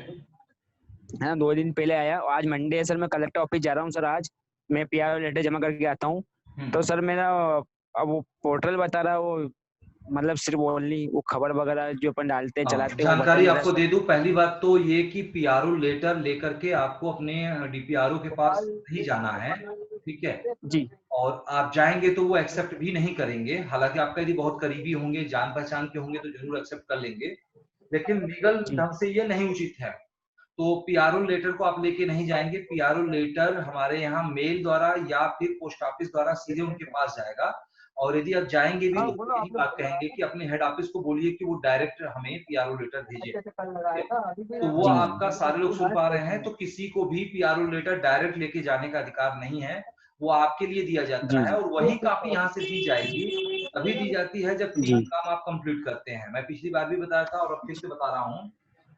ना, 2 दिन पहले आया। आज मंडे है सर, मैं कलेक्टर ऑफिस जा रहा हूँ सर। आज मैं पीआरओ लेटर जमा करके आता हूँ। तो सर मेरा अब वो पोर्टल बता रहा, वो मतलब सिर्फ ओनली वो खबर वगैरह जो अपन डालते हैं चलाते हैं जानकारी आपको दे दूं। पहली बात तो ये कि पीआरओ लेटर लेकर के आपको अपने डीपीआरओ के पास ही जाना है। ठीक है जी। और आप जाएंगे तो वो एक्सेप्ट भी नहीं करेंगे, हालांकि आपका यदि बहुत करीबी होंगे, जान पहचान के होंगे तो जरूर एक्सेप्ट कर लेंगे, लेकिन लीगल ढंग से ये नहीं उचित है। तो पीआरओ लेटर को आप लेके नहीं जाएंगे। पीआरओ लेटर हमारे यहाँ मेल द्वारा या फिर पोस्ट ऑफिस द्वारा सीधे उनके पास जाएगा। और यदि आप जाएंगे भी तो यही बात कहेंगे कि अपने हेड ऑफिस को बोलिए कि वो डायरेक्ट हमें पीआरओ लेटर भेजे। तो वो आपका सारे लोग सुन पा रहे हैं, तो किसी को भी पीआरओ लेटर डायरेक्ट लेके जाने का अधिकार नहीं है, वो आपके लिए दिया जाता है। और वही कॉपी यहाँ से दी जाएगी, तभी दी जाती है जब 3 काम आप कंप्लीट करते हैं। मैं पिछली बार भी बताया था और अब फिर से बता रहा हूँ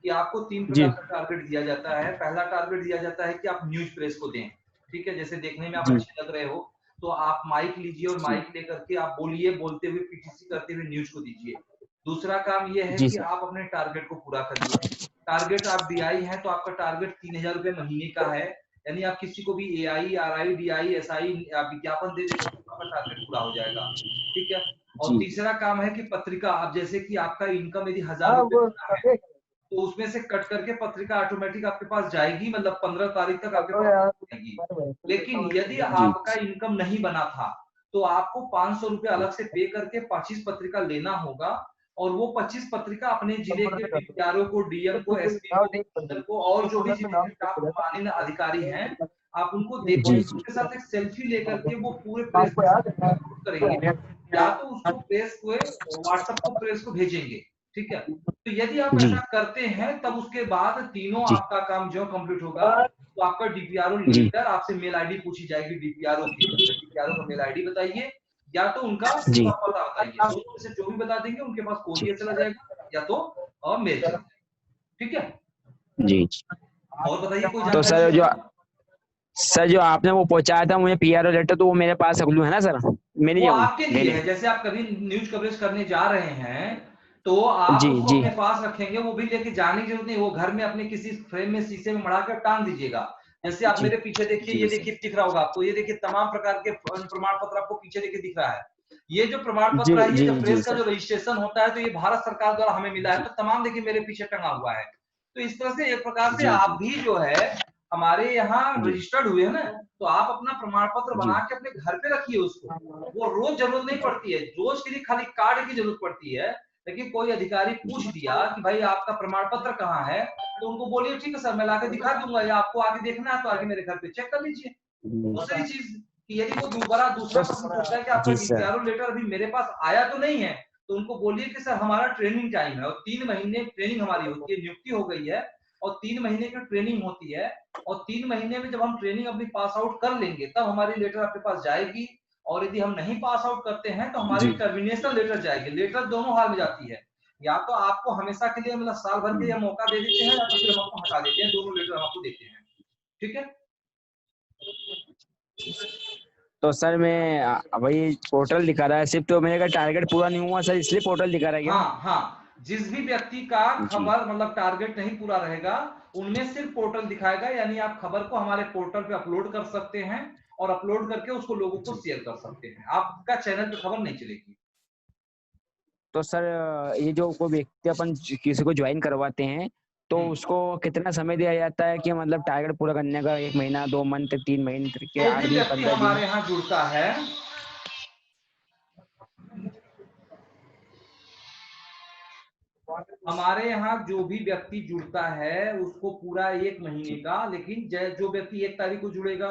कि आपको 3 प्रकार का टारगेट दिया जाता है। पहला टारगेट दिया जाता है कि आप न्यूज प्रेस को दें। ठीक है, जैसे देखने में आप अच्छे लग रहे हो तो आप माइक लीजिए और माइक लेकर के आप बोलिए, बोलते हुए पीटीसी करते हुए न्यूज को दीजिए। दूसरा काम यह है कि आप अपने टारगेट को पूरा करिए। टारगेट आप डीआई हैं तो आपका टारगेट 3,000 रुपए महीने का है, यानी आप किसी को भी एआई, आरआई, डीआई, एसआई विज्ञापन दे देंगे तो आपका टारगेट पूरा हो जाएगा। ठीक है, और तीसरा काम है कि पत्रिका, आप जैसे कि आपका इनकम यदि 1,000 रुपए है तो उसमें से कट करके पत्रिका ऑटोमेटिक आपके पास जाएगी, मतलब 15 तारीख तक आपके पास जाएगी। लेकिन यदि आपका इनकम नहीं बना था तो आपको 500 रुपए अलग से पे करके 25 पत्रिका लेना होगा, और वो 25 पत्रिका अपने जिले के डीपीआरओ को, डीएम को, एसपी को और जो भी जिले के टॉप माननीय अधिकारी हैं आप उनको जी देखेंगे, जी उनके साथ एक सेल्फी लेकर के वो पूरे प्रेस करेंगे, या तो उसको प्रेस को व्हाट्सएप को प्रेस को भेजेंगे, ठीक है। तो यदि आप जी ऐसा करते हैं तब उसके बाद तीनों जी आपका काम जो कंप्लीट होगा, तो आपका डीपीआरओ जी लेटर आपसे मेल आईडी पूछी जाएगी, डीपीआरओ की डीपीआरओ का मेल आईडी बताइए या तो उनका जी पता बताइए, दोनों में से जो भी बता देंगे उनके पास कोरियर चला जाएगा या तो मेल चला जाएगा, ठीक है। जी। और बताइए कोई तो जानकारी सर चाहिए? जो आपने वो पहुंचाया था मुझे पीआरओ लेटर, तो वो मेरे पास अगलू है ना सर, मैं नहीं वो जाऊँ आपके लिए लेने? है, जैसे आप कभी न्यूज कवरेज करने जा रहे हैं तो आप जी उसको जी अपने पास रखेंगे, वो भी लेके जाने की जरूरत नहीं, वो घर में अपने किसी फ्रेम में शीशे में मढ़ा कर टांग दीजिएगा। जैसे आप जी मेरे पीछे देखिए, जी ये सर। देखिए दिख रहा होगा आपको, ये देखिए तमाम प्रकार के प्रमाण पत्र आपको पीछे देखिए दिख रहा है। ये जो प्रमाण जी पत्र है, ये जी जब जी प्रेस का सर। जो रजिस्ट्रेशन होता है तो ये भारत सरकार द्वारा हमें मिला है, तो तमाम देखिए मेरे पीछे टंगा हुआ है। तो इस तरह से एक प्रकार से जी आप जी भी जो है हमारे यहाँ जी रजिस्टर्ड हुए हैं ना, तो आप अपना प्रमाण पत्र जी बना के अपने घर पे रखिए उसको। वो रोज जरूरत नहीं पड़ती है, रोज के लिए खाली कार्ड की जरूरत पड़ती है। लेकिन कोई अधिकारी पूछ दिया कि भाई आपका प्रमाण पत्र कहाँ है, तो उनको बोलिए ठीक है सर मैं लाके दिखा दूंगा, या आपको आके देखना है तो आगे मेरे घर पे चेक कर लीजिए। दूसरी चीज कि यदि वो दोबारा दूसरा प्रश्न पूछता है कि आपका जी सर। डीपीआरओ लेटर अभी मेरे पास आया तो नहीं है, तो उनको बोलिए कि सर हमारा ट्रेनिंग टाइम है और 3 महीने ट्रेनिंग हमारी होती है, नियुक्ति हो गई है और 3 महीने की ट्रेनिंग होती है, और 3 महीने में जब हम ट्रेनिंग अपनी पास आउट कर लेंगे तब हमारी लेटर आपके पास जाएगी, और यदि हम नहीं पास आउट करते हैं तो हमारी जी टर्मिनेशन लेटर जाएगी। लेटर दोनों हाल में जाती है, या तो आपको हमेशा के लिए मतलब साल भर के लिए मौका दे देते हैं या तो फिर हम आपको हटा देते हैं, दोनों लेटर हम आपको देते हैं, ठीक है। तो सर मैं वही पोर्टल दिखा रहा है सिर्फ, तो मेरे का टारगेट पूरा नहीं हुआ सर, इसलिए पोर्टल दिखा रहा है क्या? हाँ हाँ, जिस भी व्यक्ति का जी खबर मतलब टारगेट नहीं पूरा रहेगा उनमें सिर्फ पोर्टल दिखाएगा, यानी आप खबर को हमारे पोर्टल पे अपलोड कर सकते हैं और अपलोड करके उसको लोगों को जी। शेयर कर सकते हैं, आपका चैनल पे खबर नहीं चलेगी। तो सर ये जो कोई व्यक्ति अपन किसी को ज्वाइन करवाते हैं तो उसको कितना समय दिया जाता है कि मतलब टारगेट पूरा करने का, 1 महीना, 2 मंथ, 3 महीने के, जो 8 भी दिन, व्यक्ति 15 दिन? हमारे यहाँ जुड़ता है, हमारे यहाँ जो भी व्यक्ति जुड़ता है उसको पूरा 1 महीने का, लेकिन जो व्यक्ति 1 तारीख को जुड़ेगा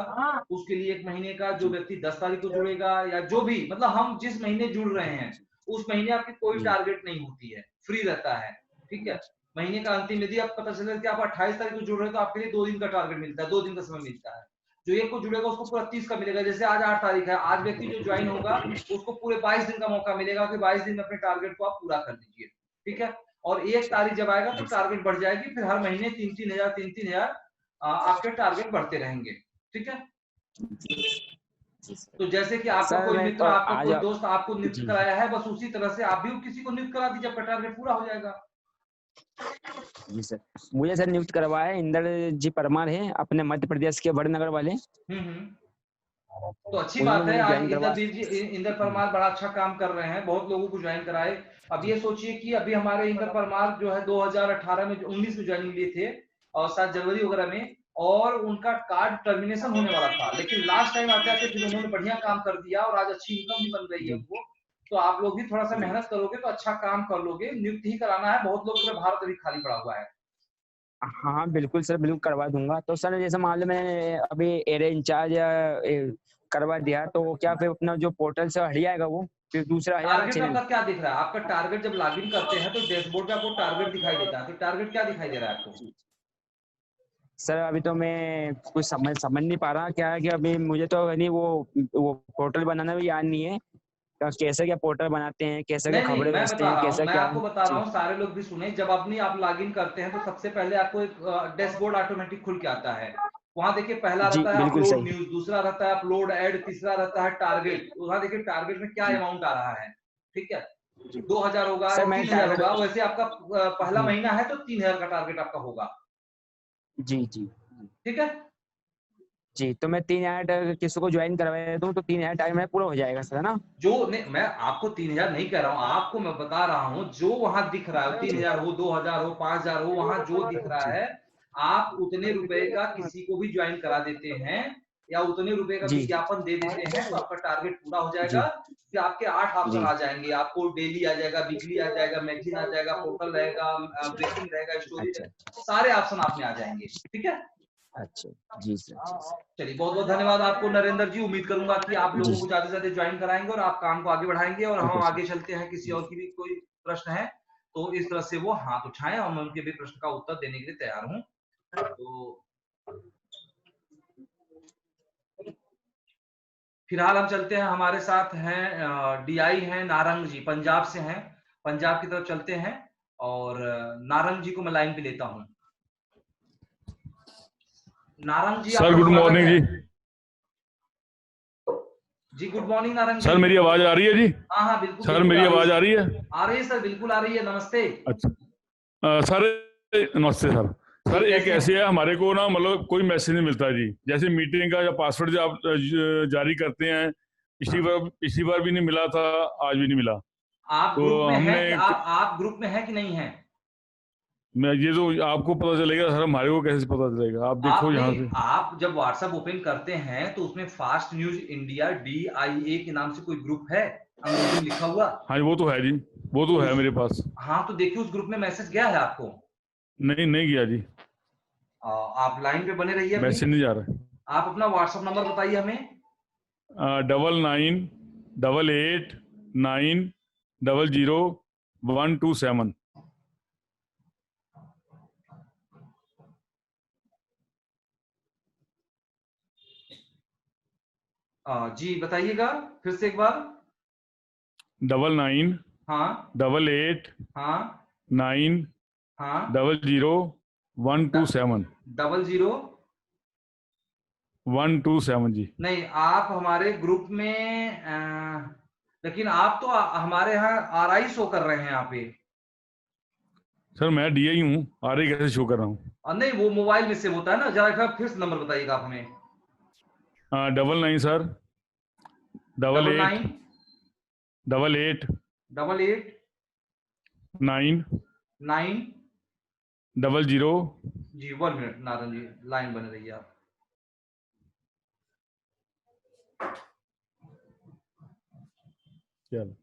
उसके लिए 1 महीने का, जो व्यक्ति 10 तारीख को जुड़ेगा या जो भी मतलब हम जिस महीने जुड़ रहे हैं उस महीने आपकी कोई टारगेट नहीं होती है, फ्री रहता है, ठीक है। महीने का अंतिम यदि आप पता चले कि आप 28 तारीख को जुड़ रहे हैं तो आपके लिए 2 दिन का टारगेट मिलता है, 2 दिन का समय मिलता है। जो 1 को जुड़ेगा उसको पूरा 30 का मिलेगा, जैसे आज 8 तारीख है, आज व्यक्ति जो ज्वाइन होगा उसको पूरे 22 दिन का मौका मिलेगा कि 22 दिन में अपने टारगेट को आप पूरा कर लीजिए, ठीक है। और 1 तारीख जब आएगा तो टारगेट बढ़ जाएगी, फिर हर महीने 3-3 हजार 3-3 हजार आपके टारगेट बढ़ते रहेंगे, ठीक है। तो जैसे कि आपका सर कोई मैं मित्र, तो आपका आज कोई दोस्त आपको नियुक्त जी कराया है, बस उसी तरह से आप भी किसी को नियुक्त करा दीजिए, आपका टारगेट पूरा हो जाएगा। जी सर, मुझे सर नियुक्त करवाया है इंदर जी परमार है, अपने मध्य प्रदेश के वड़नगर वाले। तो अच्छी उन्होंने बात है, मुझे ज्वाइन आज करवा। इंदर परमार बड़ा अच्छा काम कर रहे हैं, बहुत लोगों को ज्वाइन कराए। अब ये सोचिए कि अभी हमारे इंदर परमार जो है 2018 में 19 में ज्वाइनिंग लिए थे और 7 जनवरी वगैरह में, और उनका कार्ड टर्मिनेशन होने वाला था, लेकिन लास्ट टाइम आते आते फिर उन्होंने बढ़िया काम कर दिया और आज अच्छी इनकम भी बन रही है उनको। तो आप लोग भी थोड़ा सा मेहनत करोगे तो अच्छा काम कर लोगे, नियुक्त ही कराना है, बहुत लोग पूरे भारत अभी खाली पड़ा हुआ है। हाँ बिल्कुल सर, बिल्कुल करवा दूंगा। तो सर जैसे मान लो मैंने अभी एरिया इंचार्ज या करवा दिया तो क्या फिर अपना जो पोर्टल से हट जाएगा वो, फिर दूसरा आ जाएगा टारगेट चैनल? आपका क्या दिख रहा है? आपका टारगेट जब लॉगिन करते हैं तो डैशबोर्ड पे आपको टारगेट दिखाई देता है, तो टारगेट क्या दिखाई दे रहा है आपको? सर अभी तो मैं कुछ समझ नहीं पा रहा, क्या है कि अभी मुझे तो नहीं वो पोर्टल बनाना भी याद नहीं है, तो कैसे क्या पोर्टल बनाते हैं, कैसे क्या नहीं नहीं, खबरें मैं भेजते बता हैं, रहा हूँ, कैसा मैं क्या? आपको बता रहा जी हूँ, सारे लोग भी सुने। जब अपनी आप लॉगिन करते हैं तो सबसे पहले आपको एक डैशबोर्ड ऑटोमेटिक खुल के आता है। वहां देखिए पहला जी रहता है बिल्कुल अपलोड सही। न्यूज, दूसरा रहता है अपलोड एड, तीसरा रहता है टारगेट। वहां देखिए टारगेट में क्या जी अमाउंट आ रहा है, ठीक है। जी 2000 होगा सर या मैं 3000 होगा, टारगेट। वैसे आपका पहला जी महीना है तो 3000 का टारगेट आपका होगा, जी जी ठीक है। जी। तो मैं 3,000 किसी को ज्वाइन करवा देता हूँ तो 3,000 टाइम में पूरा हो जाएगा सर, है ना? जो नहीं, मैं आपको 3000 नहीं कह रहा हूँ, आपको मैं बता रहा हूँ जो वहां दिख रहा है, जी 3000 हो, 2000 हो, 5000 हो, वहां जो दिख रहा जी है आप उतने रुपए का किसी को भी ज्वाइन करा देते हैं या उतने रुपए का जी विज्ञापन दे देते हैं तो आपका टारगेट पूरा हो जाएगा। जी फिर आपके 8 ऑप्शन जी। आ जाएंगे, आपको डेली आ जाएगा, वीकली आ जाएगा, मैगजीन आ जाएगा, पोर्टल रहेगा, ब्रेकिंग रहेगा, स्टोरी अच्छा रहेगा, सारे ऑप्शन आप में आ जाएंगे, ठीक है। अच्छा जी सर, जी सर। चलिए बहुत बहुत धन्यवाद आपको नरेंद्र जी। उम्मीद करूंगा कि आप जी लोगों को ज्यादा से ज्यादा ज्वाइन कराएंगे और आप काम को आगे बढ़ाएंगे। और ठीक हम है सर। आगे चलते हैं, किसी और की भी कोई प्रश्न है तो इस तरह से वो हाथ उठाएं और मैं उनके भी प्रश्न का उत्तर देने के लिए तैयार हूँ। तो फिलहाल हम चलते हैं, हमारे साथ हैं डीआई हैं नारंग जी, पंजाब से हैं। पंजाब की तरफ चलते हैं और नारंग जी को मैं लाइन पे लेता हूँ। नारंग जी सर आपका गुड स्वागत मॉर्निंग है। जी। जी गुड मॉर्निंग नारंग जी। सर मेरी आवाज आ रही है जी? हाँ हाँ बिल्कुल सर बिल्कुल मेरी आ रही आवाज है। आ रही है? आ रही है सर, बिल्कुल आ रही है। नमस्ते। अच्छा सर, नमस्ते सर। सर जी एक कैसे ऐसे हैं? है, हमारे को ना मतलब कोई मैसेज नहीं मिलता जी। जैसे मीटिंग का या पासवर्ड जो आप जारी करते हैं, पिछली बार भी नहीं मिला था, आज भी नहीं मिला। आप तो ग्रुप में हैं हमने कि आप ग्रुप में हैं कि नहीं हैं? मैं ये तो आपको पता चलेगा सर, हमारे को कैसे पता चलेगा? आप देखो आप यहाँ नहीं, से। आप जब व्हाट्सएप ओपन करते हैं तो उसमें फास्ट न्यूज इंडिया DIA के नाम से कोई ग्रुप है अंग्रेजी में लिखा हुआ? हाँ वो तो है जी, वो तो है मेरे पास। हाँ तो देखिए उस ग्रुप में मैसेज गया है आपको। नहीं नहीं गया जी, आप लाइन पे बने रहिए अभी। मैसेज नहीं जा रहा। आप अपना व्हाट्सएप नंबर बताइए हमें। 9988900127। जी बताइएगा फिर से एक बार। 99 हाँ 88 हाँ 9 हाँ 00127 00 127 जी। नहीं, आप हमारे ग्रुप में लेकिन आप तो हमारे यहाँ RI शो कर रहे हैं यहाँ पे। सर मैं DI हूँ, RI कैसे शो कर रहा हूँ? नहीं वो मोबाइल में सेव होता है ना। जरा एक बार फिर से नंबर बताइएगा आप हमें। 99 सर 88 99 88 9 9 00। जी 1 मिनट नारायण जी, लाइन बने रहिए आप। चलो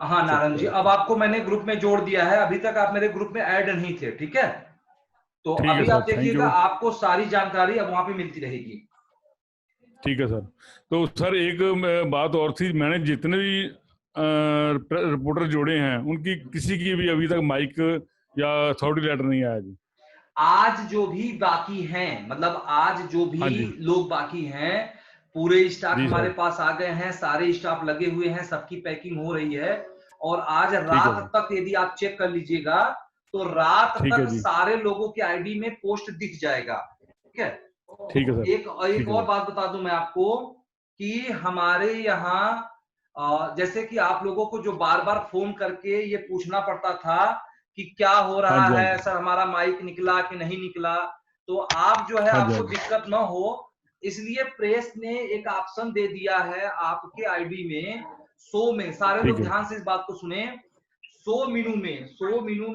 हाँ नारायण जी, अब आपको मैंने ग्रुप में जोड़ दिया है। अभी तक आप मेरे ग्रुप में ऐड नहीं थे, ठीक है? तो ठीक है अभी सर, आप थैंक देखिएगा यू। आपको सारी जानकारी अब वहां पे मिलती रहेगी। ठीक है सर। तो सर एक बात और थी, मैंने जितने भी रिपोर्टर जोड़े हैं उनकी किसी की भी अभी तक माइक या अथॉरिटी लेटर नहीं आया जी। आज जो भी बाकी हैं, मतलब आज जो हाँ भी जी लोग बाकी हैं, पूरे स्टाफ जी हमारे सर। पास आ गए हैं, सारे स्टाफ लगे हुए हैं, सबकी पैकिंग हो रही है। और आज ठीक है रात सर। तक यदि आप चेक कर लीजिएगा तो रात ठीक है तक जी। सारे लोगों के ID में पोस्ट दिख जाएगा, ठीक है? ठीक है सर। एक ठीक एक है और सर। बात बता दूं मैं आपको कि हमारे यहाँ जैसे कि आप लोगों को जो बार बार फोन करके ये पूछना पड़ता था कि क्या हो हाँ रहा जी हाँ है जी सर, हमारा माइक निकला कि नहीं निकला, तो आप जो है हाँ जी हाँ आपको जी। दिक्कत ना हो इसलिए प्रेस ने एक ऑप्शन दे दिया है आपके ID में, 100 में। सारे ठीक लोग है ध्यान से इस बात को सुने। 100 मेनू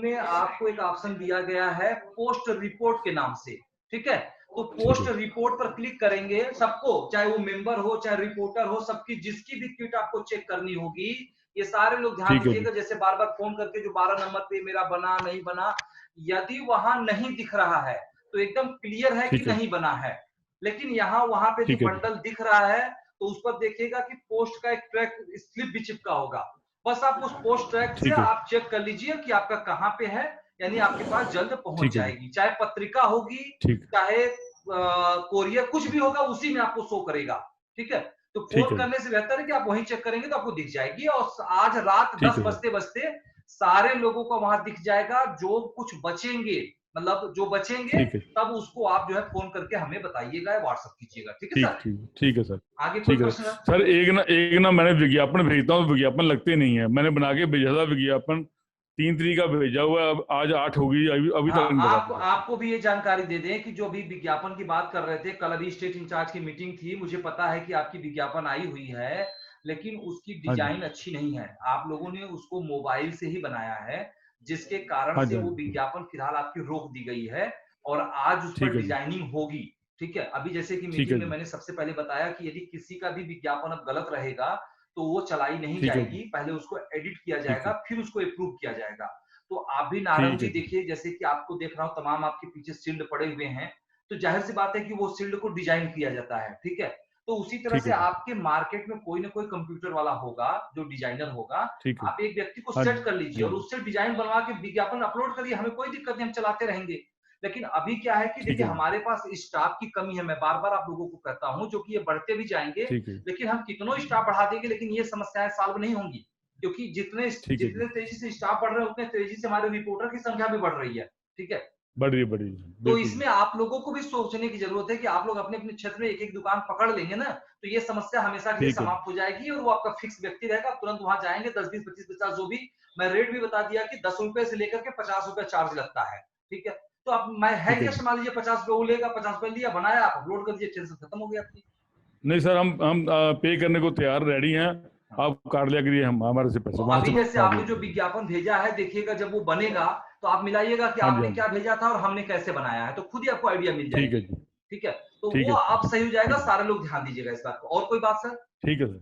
में आपको एक ऑप्शन दिया गया है पोस्ट रिपोर्ट के नाम से, ठीक है? तो ठीक पोस्ट है रिपोर्ट पर क्लिक करेंगे, सबको, चाहे वो मेंबर हो चाहे रिपोर्टर हो, सबकी जिसकी भी किट आपको चेक करनी होगी, ये सारे लोग ध्यान ठीक है जी। दीजिएगा। जैसे बार बार फोन करके जो 12 नंबर पे मेरा बना नहीं बना, यदि वहां नहीं दिख रहा है तो एकदम क्लियर है कि ठीक है नहीं बना है। लेकिन यहाँ वहां पे जो ठीक है जी। बंडल दिख रहा है तो उस पर देखिएगा कि पोस्ट का एक ट्रैक स्लिप भी चिपका होगा। बस आप उस पोस्ट ट्रैक से ठीक है आप चेक कर लीजिए कि आपका कहाँ पे है, यानी आपके पास जल्द पहुंच ठीक है जी। जाएगी। चाहे पत्रिका होगी, ठीक चाहे कोरियर, कुछ भी होगा उसी में आपको शो करेगा, ठीक है? तो ठीक फोन है जी। करने से बेहतर है कि आप वहीं चेक करेंगे तो आपको दिख जाएगी। और आज रात ठीक 10 है सर। बजते बजते सारे लोगों को वहां दिख जाएगा। जो कुछ बचेंगे, मतलब जो बचेंगे, ठीक है तब उसको आप जो है फोन करके हमें बताइएगा, व्हाट्सएप कीजिएगा, ठीक है ठीक सर? ठीक ठीक है सर। आगे कोई ठीक है प्रश्न? सर। एक ना मैंने विज्ञापन भेजता हूँ, विज्ञापन लगते नहीं है। मैंने बना के भेजा था विज्ञापन, 3 तारीख का भेजा हुआ है, अब आज 8 होगी, अभी हाँ, तक नहीं आपको बता। आपको भी ये जानकारी दे दें कि जो भी विज्ञापन की बात कर रहे थे, कल अभी स्टेट इंचार्ज की मीटिंग थी, मुझे पता है कि आपकी विज्ञापन आई हुई है, लेकिन उसकी हाँ जी, डिजाइन अच्छी नहीं है। आप लोगों ने उसको मोबाइल से ही बनाया है, जिसके कारण हाँ से जी, हाँ वो जी, विज्ञापन फिलहाल आपकी रोक दी गई है और आज उस पर ठीक है जी, डिजाइनिंग होगी। ठीक है, अभी जैसे कि ठीक मीटिंग है में जी, मैंने सबसे पहले बताया कि यदि किसी का भी विज्ञापन अब गलत रहेगा, तो वो चलाई नहीं ठीक है जी, जाएगी, पहले उसको एडिट किया ठीक जाएगा, है, फिर उसको अप्रूव किया जाएगा। तो आप भी नारंग ठीक जी है जी, देखिए, जैसे कि आपको देख रहा हूँ तमाम आपके पीछे शील्ड पड़े हुए हैं, तो जाहिर सी बात है कि वो शील्ड को डिजाइन किया जाता है, ठीक है। तो उसी तरह ठीक से है जी, आपके मार्केट में कोई ना कोई कंप्यूटर वाला होगा जो डिजाइनर होगा। ठीक है, आप एक व्यक्ति को हाँ जी, सेट कर लीजिए हाँ और जी, उससे डिजाइन बनवा के विज्ञापन अपलोड करिए, हमें कोई दिक्कत नहीं, हम चलाते रहेंगे। लेकिन अभी क्या है कि ठीक देखिए है जी, हमारे पास स्टाफ की कमी है, मैं बार बार आप लोगों को कहता हूँ, जो कि ये बढ़ते भी जाएंगे, ठीक है, लेकिन हम कितनों स्टाफ बढ़ा देंगे लेकिन ये समस्याएं सॉल्व नहीं होंगी, क्योंकि जितने ठीक है जी, जितने तेजी से स्टाफ बढ़ रहे हैं उतने तेजी से हमारे रिपोर्टर की संख्या भी बढ़ रही है, ठीक है। बढ़िया, तो बिल्कुल जी, इसमें आप लोगों को भी सोचने की जरूरत है कि आप लोग अपने अपने क्षेत्र में एक एक दुकान पकड़ लेंगे ना, तो ये समस्या हमेशा के लिए ठीक है जी, समाप्त हो जाएगी और वो आपका फिक्स व्यक्ति रहेगा, आप तुरंत वहां जाएंगे, 10 20 25 50 जो भी। मैं रेट भी बता दिया कि 10 रुपए से लेकर के 50 रुपए चार्ज लगता है, ठीक है। तो अब मैं है ठीक है जी। गेस्ट, मान लीजिए 50 रुपए वो लेगा, 50 रुपए लिया, बनाया, आप अपलोड कर दीजिए, टेंशन खत्म हो गया अपनी। नहीं सर, हम पे करने को तैयार रेडी हैं, हाँ। आप काट लिया करिए, हम हमारे से तो पैसे वहां अभी से जैसे बना आपने दिया जो करिए। विज्ञापन भेजा है, देखिएगा जब वो बनेगा तो आप मिलाइएगा कि हाँ जी, आपने हाँ जी, क्या भेजा था और हमने कैसे बनाया है, तो खुद ही आपको आइडिया मिल ठीक है जाएगी। जी, ठीक है, तो ठीक वो है आप सर, सही हो जाएगा, ठीक है, सारे लोग ध्यान दीजिएगा इस बात को। और कोई बात सर? ठीक है सर,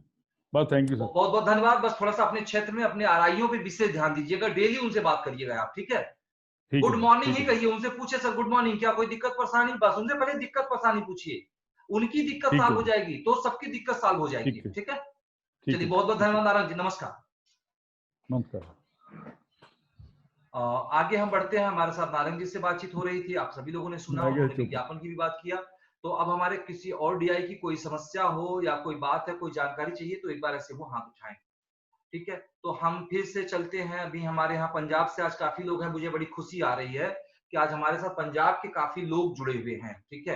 बस थैंक यू सर, बहुत बहुत धन्यवाद। बस थोड़ा सा अपने क्षेत्र में अपने आरआईओ पे विशेष ध्यान दीजिएगा, डेली उनसे बात करिएगा आप, ठीक है। ठीक है गुड सर, मॉर्निंग ठीक ही है सर, कहिए, उनसे पूछे सर गुड मॉर्निंग, क्या कोई दिक्कत परेशानी, बस उनसे पहले दिक्कत परेशानी पूछिए, उनकी दिक्कत ठीक सॉल्व है हो जी, जाएगी तो सबकी दिक्कत सॉल्व हो जाएगी, ठीक है, ठीक है। ठीक चलिए, है, बहुत बहुत ठीक है, धन्यवाद नारायण जी, नमस्कार। नमस्कार। आगे हम बढ़ते हैं, हमारे साथ नारंग जी से बातचीत हो रही थी, आप सभी लोगों ने सुना, मैं गया उन्होंने चुप। विज्ञापन की भी बात किया। तो अब हमारे किसी और डीआई की कोई समस्या हो या कोई बात है, कोई जानकारी चाहिए, तो एक बार ऐसे वो हाथ उठाएं, ठीक है। तो हम फिर से चलते हैं, अभी हमारे यहाँ पंजाब से आज काफी लोग हैं, मुझे बड़ी खुशी आ रही है कि आज हमारे साथ पंजाब के काफी लोग जुड़े हुए हैं, ठीक है।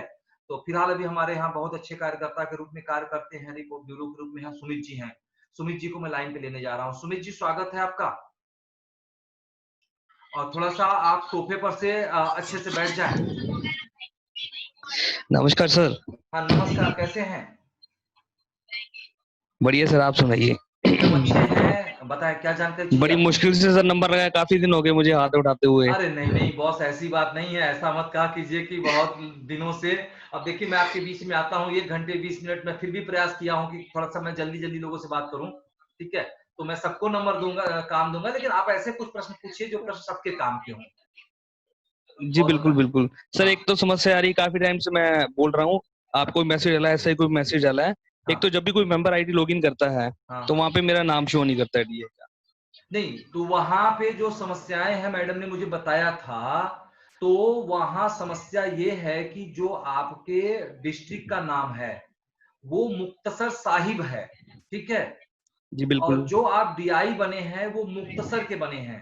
तो फिलहाल अभी हमारे यहाँ बहुत अच्छे कार्यकर्ता के रूप में कार्य करते हैं, रिपोर्ट ब्यूरो के रूप में हैं सुमित जी हैं। सुमित जी को मैं लाइन पे लेने जा रहा हूँ। सुमित जी, स्वागत है आपका। और थोड़ा सा आप सोफे पर से अच्छे से बैठ जाएं। नमस्कार सर। हाँ नमस्कार, कैसे हैं? बढ़िया सर, आप सुनाइए। एकदम अच्छे हैं, बताएं क्या जानकारी चाहिए बड़ी आपको? मुश्किल से सर नंबर लगाया, काफी दिन हो गए मुझे हाथ उठाते हुए। अरे नहीं नहीं बॉस, ऐसी बात नहीं है, ऐसा मत कहा कीजिए कि बहुत दिनों से। अब देखिए, मैं आपके बीच में आता हूँ 1 घंटे 20 मिनट में, फिर भी प्रयास किया हूँ कि थोड़ा सा मैं जल्दी जल्दी लोगों से बात करूं, ठीक है। तो मैं सबको नंबर दूंगा, काम दूंगा, लेकिन आप ऐसे कुछ प्रश्न पूछिए जो प्रश्न सबके काम के हों। जी बहुत बिल्कुल होता बिल्कुल सर। हाँ एक तो समस्या आ रही है, काफी टाइम से मैं बोल रहा हूँ, आपको मैसेज डाला है, ऐसा ही कोई मैसेज डाला है। एक तो हाँ जब भी कोई मेंबर आईडी लॉगिन करता है तो हाँ। वहां पे मेरा नाम शो नहीं करता है डीए का। नहीं, तो वहां पे जो समस्याएं हैं, मैडम ने मुझे बताया था, तो वहां समस्या ये है कि जो आपके डिस्ट्रिक्ट का नाम है वो मुक्तसर साहिब है, ठीक है। जी और बिल्कुल। जो आप डीआई बने हैं वो मुक्तसर के बने हैं।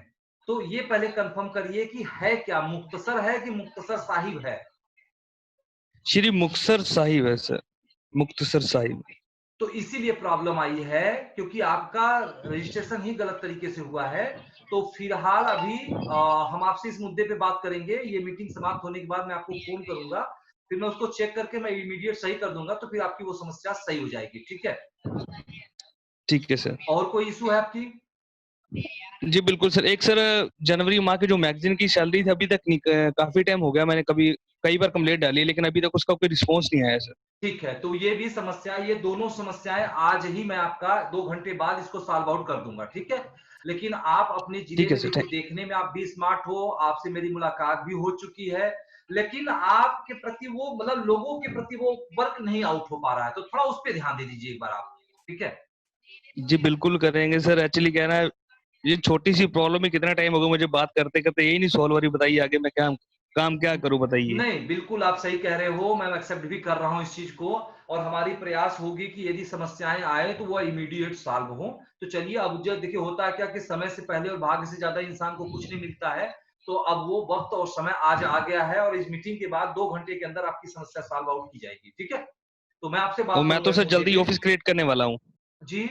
तो ये पहले कंफर्म करिए कि है क्या, मुक्तसर है कि मुक्तसर साहिब है? श्री मुक्तसर साहिब है सर, मुक्तसर साहिब। तो इसीलिए प्रॉब्लम आई है, क्योंकि आपका रजिस्ट्रेशन ही गलत तरीके से हुआ है। तो फिलहाल अभी हम आपसे इस मुद्दे पे बात करेंगे, ये मीटिंग समाप्त होने के बाद मैं आपको फोन करूंगा, फिर मैं उसको चेक करके मैं इमीडिएट सही कर दूंगा, तो फिर आपकी वो समस्या सही हो जाएगी, ठीक है। ठीक है सर। और कोई इशू है आपकी? जी बिल्कुल सर। एक सर, जनवरी माह की जो मैगजीन की सैलरी थी अभी तक नहीं, काफी टाइम हो गया, मैंने कई बार कंप्लेंट डाली है, लेकिन अभी तक उसका कोई रिस्पॉन्स नहीं आया सर। ठीक है, तो ये भी समस्या, ये दोनों समस्याएं आज ही मैं आपका 2 घंटे बाद इसको सॉल्व आउट कर दूंगा, ठीक है। लेकिन आप अपने जिले ठीक है में सर। देखिए, देखने में आप भी स्मार्ट हो, आपसे मेरी मुलाकात भी हो चुकी है, लेकिन आपके प्रति वो, मतलब लोगों के प्रति वो वर्क नहीं आउट हो पा रहा है, तो थोड़ा उस पर ध्यान दे दीजिए एक बार आप, ठीक है। जी बिल्कुल करेंगे सर। एक्चुअली क्या है ना, ये छोटी सी प्रॉब्लम है, कितना टाइम हो गया मुझे बात करते करते, यही नहीं सॉल्व हो रही। बताइए आगे मैं क्या काम क्या करूं, बताइए। नहीं, बिल्कुल आप सही कह रहे हो, मैं एक्सेप्ट भी कर रहा हूं इस चीज को, और हमारी प्रयास होगी कि यदि समस्याएं आए तो वो इमीडिएट सॉल्व हो। तो चलिए, अब जो देखिए होता है क्या कि समय से पहले और भाग्य से ज्यादा इंसान को कुछ नहीं मिलता है, तो अब वो वक्त और समय आज आ गया है, और इस मीटिंग के बाद 2 घंटे के अंदर आपकी समस्या सॉल्व आउट की जाएगी, ठीक है। तो मैं आपसे और बात मैं करूंगा तो इस सर मुद्दे जल्दी पे। ऑफिस क्रिएट करने वाला हूँ। जी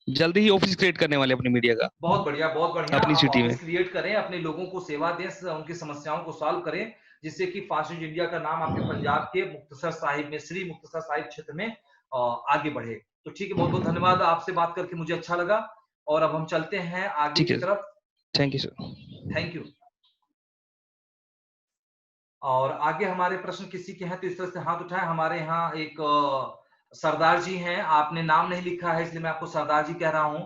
जल्दी ही ऑफिस क्रिएट करने वाले अपनी मीडिया का। बहुत बढ़िया, बहुत बढ़िया। अपनी सिटी में ऑफिस क्रिएट करें, अपने लोगों को सेवा दें, उनकी समस्याओं को सॉल्व करें, जिससे कि फास्ट न्यूज इंडिया का नाम आपके पंजाब के मुक्तसर साहिब में, श्री मुक्तसर साहिब क्षेत्र में आगे बढ़े। तो ठीक है, बहुत बहुत धन्यवाद, आपसे बात करके मुझे अच्छा लगा। और अब हम चलते हैं आगे की तरफ। Thank you sir. Thank you. और आगे हमारे प्रश्न किसी के हैं तो इस तरह से हाथ उठाएं। हमारे यहाँ एक सरदार जी हैं, आपने नाम नहीं लिखा है इसलिए मैं आपको सरदार जी कह रहा हूँ।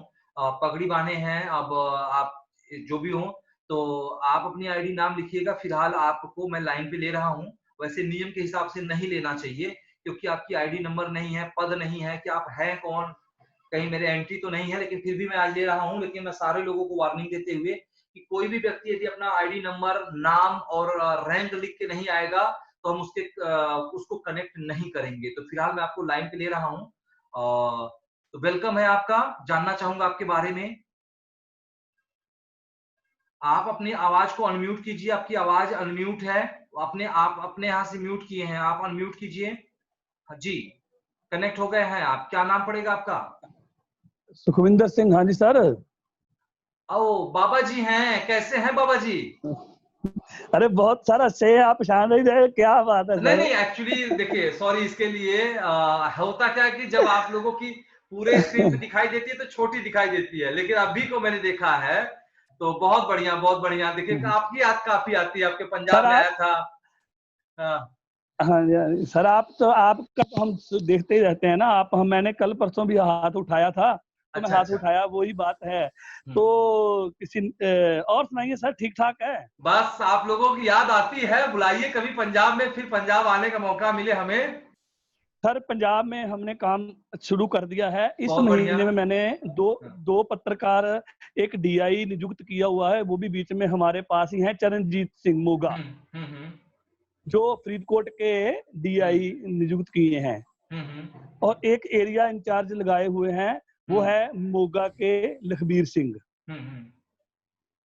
पगड़ी बांधे हैं। अब आप जो भी हो तो आप अपनी आईडी नाम लिखिएगा। फिलहाल आपको मैं लाइन पे ले रहा हूँ। वैसे नियम के हिसाब से नहीं लेना चाहिए, क्योंकि आपकी आईडी नंबर नहीं है, पद नहीं है कि आप हैं कौन, कहीं मेरे एंट्री तो नहीं है, लेकिन फिर भी मैं आज ले रहा हूँ। लेकिन मैं सारे लोगों को वार्निंग देते हुए कि कोई भी व्यक्ति यदि अपना आईडी नंबर, नाम और रैंक लिख के नहीं आएगा तो हम उसको कनेक्ट नहीं करेंगे। तो फिलहाल मैं आपको लाइन पे ले रहा हूँ। तो वेलकम है आपका, जानना चाहूंगा आपके बारे में। आप अपनी आवाज को अनम्यूट कीजिए, आपकी आवाज अनम्यूट है। आप अपने यहाँ से म्यूट किए हैं, आप अनम्यूट कीजिए। जी, कनेक्ट हो गए हैं आप। क्या नाम पड़ेगा आपका? सुखविंदर सिंह। हाँ जी सर। ओ बाबा जी हैं, कैसे हैं बाबा जी? अरे बहुत सारा अच्छे हैं आप, शान नहीं रहे, क्या बात है। नहीं एक्चुअली देखिए, सॉरी इसके लिए। होता क्या है कि जब आप लोगों की पूरे स्क्रीन पे दिखाई देती है तो छोटी दिखाई देती है, लेकिन अभी को मैंने देखा है तो बहुत बढ़िया, बहुत बढ़िया। देखिए आपकी याद काफी आती है, आपके पंजाब में आया था। हाँ जी सर, आपका तो हम देखते ही रहते हैं ना। मैंने कल परसों भी हाथ उठाया था, तो मैं हाथ उठाया, वही बात है। तो किसी और सुनाइए सर, ठीक ठाक है? बस आप लोगों की याद आती है, बुलाइए कभी पंजाब में, फिर पंजाब आने का मौका मिले हमें। सर पंजाब में हमने काम शुरू कर दिया है। इस महीने में मैंने दो पत्रकार, एक डीआई नियुक्त किया हुआ है, वो भी बीच में हमारे पास ही है, चरणजीत सिंह मोगा, जो फरीदकोट के डीआई नियुक्त किए हैं। और एक एरिया इंचार्ज लगाए हुए हैं, वो है मोगा के लखबीर सिंह।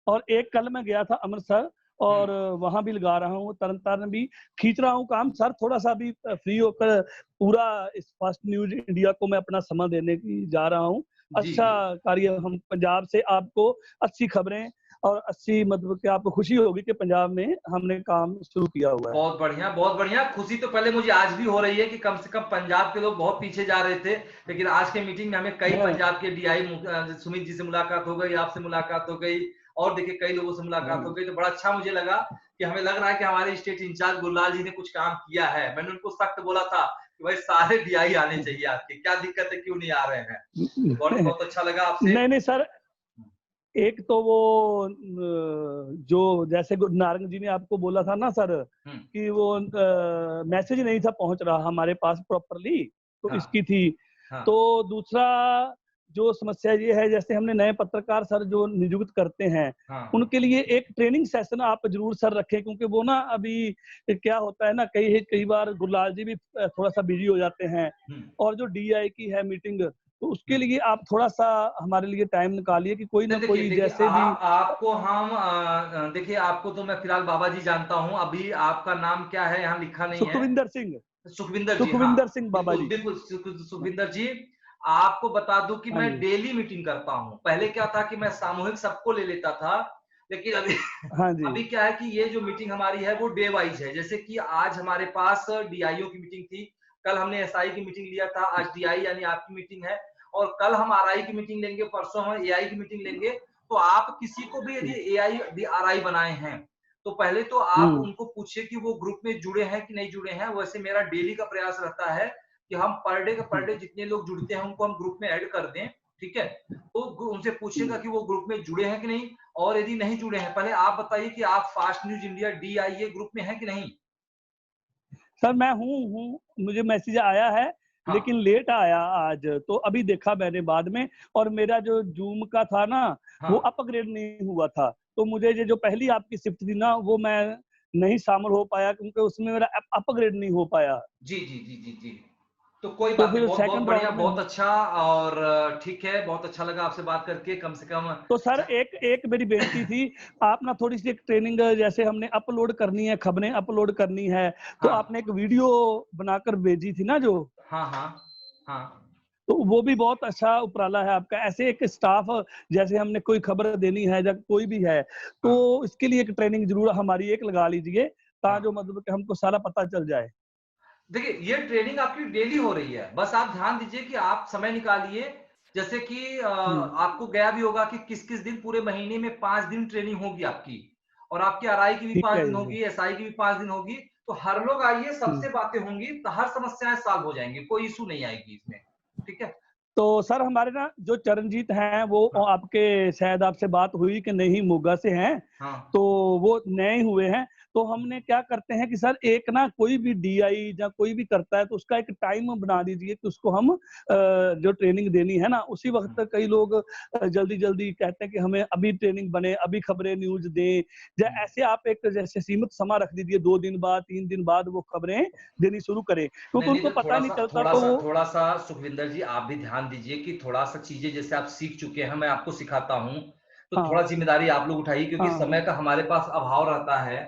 और एक कल मैं गया था अमृतसर, और वहां भी लगा रहा हूँ, तरनतारन भी खींच रहा हूँ काम। सर थोड़ा सा भी फ्री होकर पूरा इस फास्ट न्यूज इंडिया को मैं अपना समय देने की जा रहा हूँ। अच्छा कार्य, हम पंजाब से आपको अच्छी खबरें और अच्छी, मतलब कि आपको खुशी होगी कि पंजाब में हमने काम शुरू किया हुआ है। बहुत बढ़िया, बहुत बढ़िया। खुशी तो पहले मुझे आज भी हो रही है कि कम से कम पंजाब के लोग बहुत पीछे जा रहे थे, लेकिन आज के मीटिंग में हमें कई पंजाब के डीआई सुमित जी से मुलाकात हो गई, आपसे मुलाकात हो गई, और देखिए कई लोगों से मुलाकात हो गई। तो बड़ा अच्छा मुझे लगा कि हमें लग रहा है कि हमारे स्टेट इंचार्ज गुरलाल जी ने कुछ काम किया है। मैंने उनको सख्त बोला था कि भाई सारे डीआई आने चाहिए आपके, क्या दिक्कत है, क्यों नहीं आ रहे हैं। बहुत अच्छा लगा आपसे। नहीं सर, एक तो वो जो जैसे नारंग जी ने आपको बोला था ना सर, कि वो मैसेज नहीं था पहुंच रहा हमारे पास प्रॉपरली, तो इसकी थी। तो दूसरा जो समस्या ये है, जैसे हमने नए पत्रकार सर जो नियुक्त करते हैं, उनके लिए एक ट्रेनिंग सेशन आप जरूर सर रखें, क्योंकि वो ना अभी क्या होता है ना, कई बार गुरलाल जी भी थोड़ा सा बिजी हो जाते हैं, और जो डीआई की है मीटिंग, तो उसके लिए आप थोड़ा सा हमारे लिए टाइम निकालिए कि कोई ना कोई जैसे भी आपको हम देखिए, आपको तो मैं फिलहाल बाबा जी जानता हूँ। अभी आपका नाम क्या है, यहाँ लिखा नहीं है। सुखविंदर सिंह। सुखविंदर सिंह बाबा जी। बिल्कुल सुखविंदर जी, आपको बता दूं कि मैं डेली मीटिंग करता हूँ। पहले क्या था कि मैं सामूहिक सबको ले लेता था, लेकिन अभी अभी क्या है कि ये जो मीटिंग हमारी है वो डे वाइज है। जैसे कि आज हमारे पास डीआईओ की मीटिंग थी, कल हमने एसआई की मीटिंग लिया था, आज डीआई यानी आपकी मीटिंग है, और कल हम आरआई की मीटिंग लेंगे, परसों हम एआई की मीटिंग लेंगे। तो आप किसी को भी यदि एआई आरआई बनाए हैं तो पहले तो आप उनको पूछिए कि वो ग्रुप में जुड़े हैं कि नहीं जुड़े हैं। वैसे मेरा डेली का प्रयास रहता है कि हम पर डे जितने लोग जुड़ते हैं उनको हम ग्रुप में ऐड कर दें, ठीक है। तो उनसे पूछिएगा कि वो ग्रुप में जुड़े हैं कि नहीं, और यदि नहीं जुड़े हैं, पहले आप बताइए कि आप fast news India DIA group में हैं कि नहीं। सर मैं हूँ, मुझे मैसेज आया है, लेकिन लेट आया आज, तो अभी देखा मैंने बाद में। और मेरा जो जूम का था ना, वो अपग्रेड नहीं हुआ था, तो मुझे जो पहली आपकी शिफ्ट थी ना, वो मैं नहीं शामिल हो पाया, क्योंकि उसमें मेरा अपग्रेड नहीं हो पाया। जी। तो कोई बात नहीं, बहुत बढ़िया, बहुत अच्छा, और ठीक है, बहुत अच्छा लगा आपसे बात करके। कम से कम तो सर एक मेरी बेनती थी, आप ना थोड़ी सी एक ट्रेनिंग, जैसे हमने अपलोड करनी है, खबरें अपलोड करनी है, तो आपने एक वीडियो बनाकर भेजी थी ना जो। हाँ। तो वो भी बहुत अच्छा उपराला है आपका। ऐसे एक स्टाफ, जैसे हमने कोई खबर देनी है या कोई भी है, तो इसके लिए एक ट्रेनिंग जरूर हमारी एक लगा लीजिए, ताकि मतलब कि हमको सारा पता चल जाए। देखिए, ये ट्रेनिंग आपकी डेली हो रही है, बस आप ध्यान दीजिए कि आप समय निकालिए। जैसे कि आपको गया भी होगा कि किस किस दिन पूरे महीने में 5 दिन ट्रेनिंग होगी आपकी, और आपकी आरआई की भी ठीक 5 है दिन जी। होगी, एसआई की भी 5 दिन होगी। तो हर लोग आइए, सबसे बातें होंगी, तो हर समस्याएं सॉल्व हो जाएंगी, कोई इशू नहीं आएगी इसमें। ठीक है। तो सर हमारे ना जो चरणजीत हैं वो आपके, शायद आपसे बात हुई कि नहीं, मोगा से हैं, तो वो नए हुए हैं। तो हमने क्या करते हैं कि सर एक ना कोई भी डीआई या कोई भी करता है तो उसका एक टाइम बना दीजिए कि उसको हम जो ट्रेनिंग देनी है ना, उसी वक्त कई लोग जल्दी जल्दी कहते हैं कि हमें अभी ट्रेनिंग बने, अभी खबरें न्यूज दें, या ऐसे आप एक जैसे सीमित समय रख दीजिए, 2 दिन बाद 3 दिन बाद वो खबरें देनी शुरू करें, क्योंकि उनको पता नहीं चलता। तो थोड़ा सा सुखविंदर जी आप भी ध्यान दीजिए कि थोड़ा सा चीजें जैसे आप सीख चुके हैं, मैं आपको सिखाता हूँ, तो थोड़ा जिम्मेदारी आप लोग उठाइए, क्योंकि समय का हमारे पास अभाव रहता है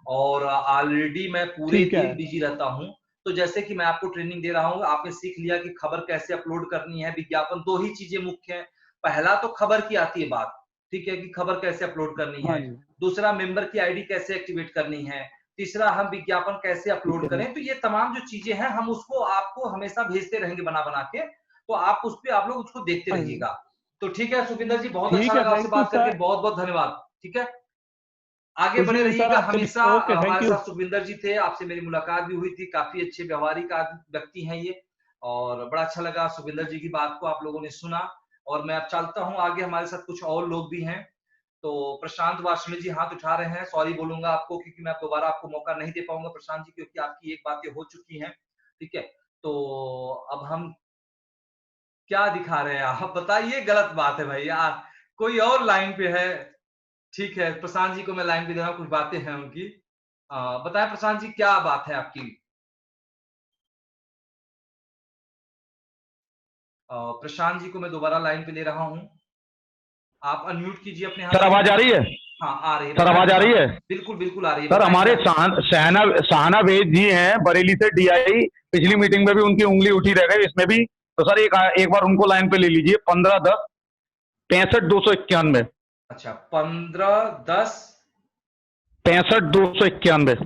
और ऑलरेडी मैं पूरे दिन बिजी रहता हूँ। तो जैसे कि मैं आपको ट्रेनिंग दे रहा हूँ, आपने सीख लिया कि खबर कैसे अपलोड करनी है, विज्ञापन 2 ही चीजें मुख्य हैं। पहला तो खबर की आती है बात, ठीक है, कि खबर कैसे अपलोड करनी है। दूसरा मेंबर की आईडी कैसे एक्टिवेट करनी है। तीसरा हम विज्ञापन कैसे अपलोड करें। तो ये तमाम जो चीजें हैं हम उसको आपको हमेशा भेजते रहेंगे बना बना के, तो आप उस पे आप लोग उसको देखते रहिएगा। तो ठीक है सुखविंदर जी, बहुत अच्छा लगा आपसे बात करके, बहुत बहुत धन्यवाद। ठीक है, आगे बने रहिएगा हमेशा। हमारे साथ सुखविंदर जी थे, आपसे मेरी मुलाकात भी हुई थी, काफी अच्छे व्यवहारिक व्यक्ति हैं ये, और बड़ा अच्छा लगा सुखविंदर जी की बात को आप लोगों ने सुना। और मैं अब चलता हूँ आगे, हमारे साथ कुछ और लोग भी हैं। तो प्रशांत वार्ष्णेय जी हाथ उठा रहे हैं, सॉरी बोलूंगा आपको, क्योंकि मैं दोबारा आपको मौका नहीं दे पाऊंगा प्रशांत जी, क्योंकि आपकी एक बातें हो चुकी हैं। ठीक है, तो अब हम क्या दिखा रहे हैं, आप बताइए। गलत बात है भाई यार, कोई और लाइन पे है। ठीक है, प्रशांत जी को मैं लाइन पे दे रहा हूँ, कुछ बातें हैं उनकी। बताएं प्रशांत जी, क्या बात है आपकी। प्रशांत जी को मैं दोबारा लाइन पे ले रहा हूँ, आप अनम्यूट कीजिए अपने हाथ। सर आवाज आ रही है? हाँ आ रही है सर, आवाज आ रही है? बिल्कुल बिल्कुल आ रही है सर। हमारे शाहना वेद जी हैं बरेली से, डीआई, पिछली मीटिंग में भी उनकी उंगली उठी रह गई, इसमें भी। तो सर एक बार उनको लाइन पे ले लीजिए। 1510 65 291। अच्छा, 1510 65 291।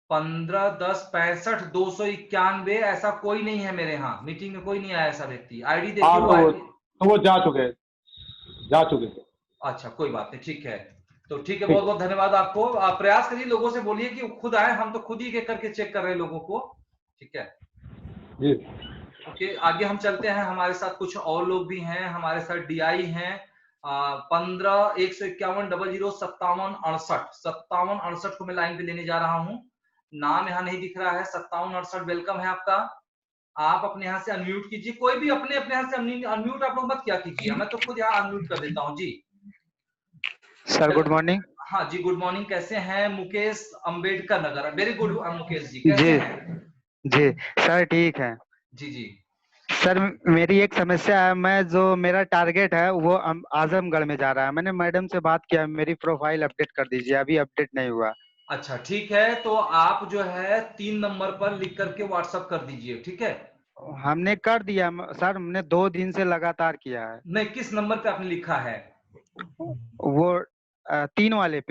1510 65 291। ऐसा कोई नहीं है मेरे यहाँ, मीटिंग में कोई नहीं आया ऐसा व्यक्ति। आईडी देखिए। तो वो जा चुके। अच्छा कोई बात नहीं, ठीक है। तो ठीक है, बहुत बहुत धन्यवाद आपको। आप प्रयास करिए, लोगों से बोलिए कि खुद आए, हम तो खुद ही करके चेक कर रहे हैं लोगों को। ठीक है जी। ओके, आगे हम चलते हैं। हमारे साथ कुछ और लोग भी हैं, हमारे साथ डीआई हैं। 15 151 00 57 68 को मैं लाइन पे लेने जा रहा हूँ। नाम यहाँ नहीं दिख रहा है। 57 68 वेलकम है आपका। आप अपने यहाँ से अनम्यूट कीजिए, कोई भी अपने यहाँ से अनम्यूट आप लोग मत क्या कीजिए, मैं तो खुद यहाँ अनम्यूट कर देता हूँ जी। Sir good morning. हाँ जी गुड मॉर्निंग, कैसे हैं? मुकेश अम्बेडकर नगर। वेरी गुड मुकेश जी, कैसे हैं? जी सर ठीक है। जी जी सर मेरी एक समस्या है, मैं जो मेरा टारगेट है वो आजमगढ़ में जा रहा है। मैंने मैडम से बात किया, मेरी प्रोफाइल अपडेट कर दीजिए, अभी अपडेट नहीं हुआ। अच्छा ठीक है, तो आप जो है 3 नंबर पर लिख करके व्हाट्सएप कर दीजिए। ठीक है, हमने कर दिया सर, हमने 2 दिन से लगातार किया है। नहीं, किस नंबर पे आपने लिखा है? वो 3 वाले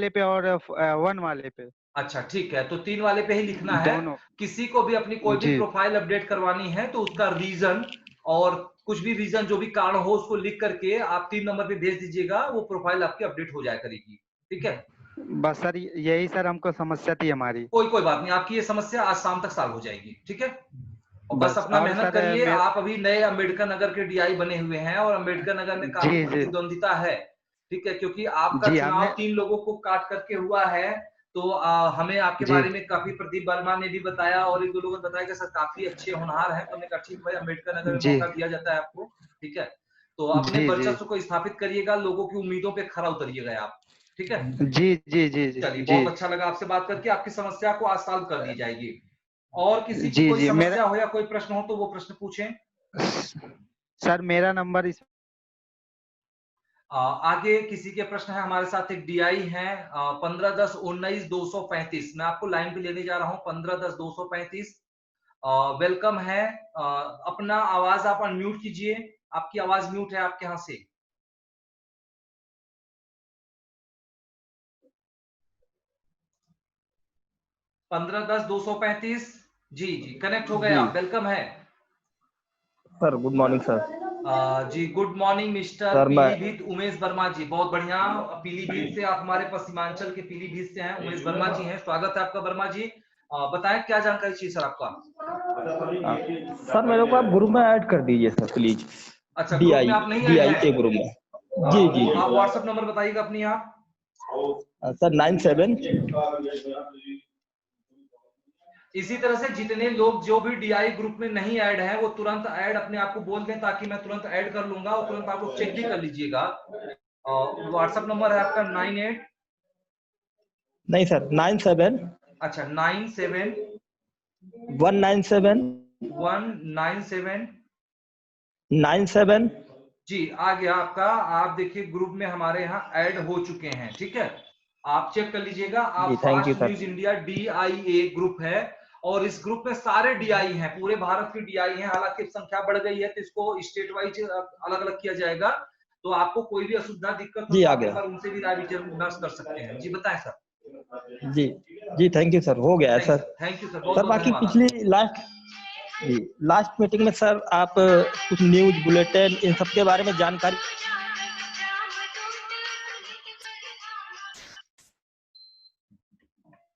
पे और 1 वाले पे। अच्छा ठीक है, तो 3 वाले पे ही लिखना है। दोनों। किसी को भी अपनी कोई भी प्रोफाइल अपडेट करवानी है तो उसका रीजन और कुछ भी रीजन जो भी कारण हो उसको लिख करके आप 3 नंबर पे भेज दीजिएगा, वो प्रोफाइल आपकी अपडेट हो जाया करेगी। ठीक है, बस सर यही सर हमको समस्या थी हमारी। कोई बात नहीं, आपकी ये समस्या आज शाम तक सॉल्व हो जाएगी। ठीक है, और बस अपना मेहनत करिए। आप अभी नए अम्बेडकर नगर के डीआई बने हुए हैं और अम्बेडकर नगर में काफी प्रतिद्वंदिता है। ठीक है, क्योंकि आपका चुनाव 3 लोगों को काट करके हुआ है। तो हमें आपके बारे में काफी प्रदीप वर्मा ने भी बताया और 1-2 लोगों ने बताया कि सर काफी अच्छे होनहार हैं। तो हमने कहा ठीक भाई, अम्बेडकर नगर में मौका दिया जाता है आपको। ठीक है, तो अपने वर्चस्व को स्थापित करिएगा, लोगों की उम्मीदों पे खरा उतरिएगा आप। ठीक है जी जी जी जी। चलिए, बहुत अच्छा लगा आपसे बात करके। आपकी समस्या को आज सॉल्व कर दी जाएगी। और किसी की कोई समस्या हो या कोई प्रश्न हो तो वो प्रश्न पूछें। सर मेरा नंबर आगे किसी के प्रश्न है? हमारे साथ एक डीआई है 151019 235। मैं आपको लाइन पे लेने जा रहा हूँ 1510 235। वेलकम है। अपना आवाज आप अनम्यूट कीजिए, आपकी आवाज म्यूट है आपके यहाँ से। पंद्रह 10 235। जी जी कनेक्ट हो गए आप, वेलकम है सर। Good morning sir. जी good morning mister Pilibhit Umesh Verma ji, बहुत बढ़िया। पीलीभीत से आप हमारे पश्चिमांचल के पीलीभीत से हैं, उमेश वर्मा जी हैं, स्वागत है आपका वर्मा जी। बताएं क्या जानकारी चाहिए सर आपका? सर मेरे को आप ग्रुप में ऐड कर दीजिए सर प्लीज। अच्छा ग्रुप में आप नहीं DI के ग्रुप में। जी जी आप व्हाट्सएप नंबर बताइएगा अपनी आप। सर 97। इसी तरह से जितने लोग जो भी डीआई ग्रुप में नहीं ऐड हैं वो तुरंत ऐड अपने आप को बोल दें ताकि मैं तुरंत ऐड कर लूंगा और तुरंत आप लोग चेक भी कर लीजिएगा। व्हाट्सएप नंबर है आपका 98। नहीं सर 97। अच्छा 97 197 197 97। जी आ गया आपका। आप देखिए ग्रुप में हमारे यहाँ ऐड हो चुके हैं, ठीक है, आप चेक कर लीजिएगा। आप fast news India DIA group है और इस ग्रुप में सारे डीआई हैं, पूरे भारत के डीआई हैं। हालांकि संख्या बढ़ गई है तो इसको स्टेट वाइज अलग अलग किया जाएगा, तो आपको कोई भी असुविधा दिक्कत हो तो उनसे भी राय विचार कर सकते हैं। जी बताएं सर। जी जी थैंक यू सर, हो गया है sir. Thank you sir. Sir बाकी पिछली लास्ट मीटिंग में सर आप कुछ न्यूज बुलेटिन इन सब के बारे में जानकारी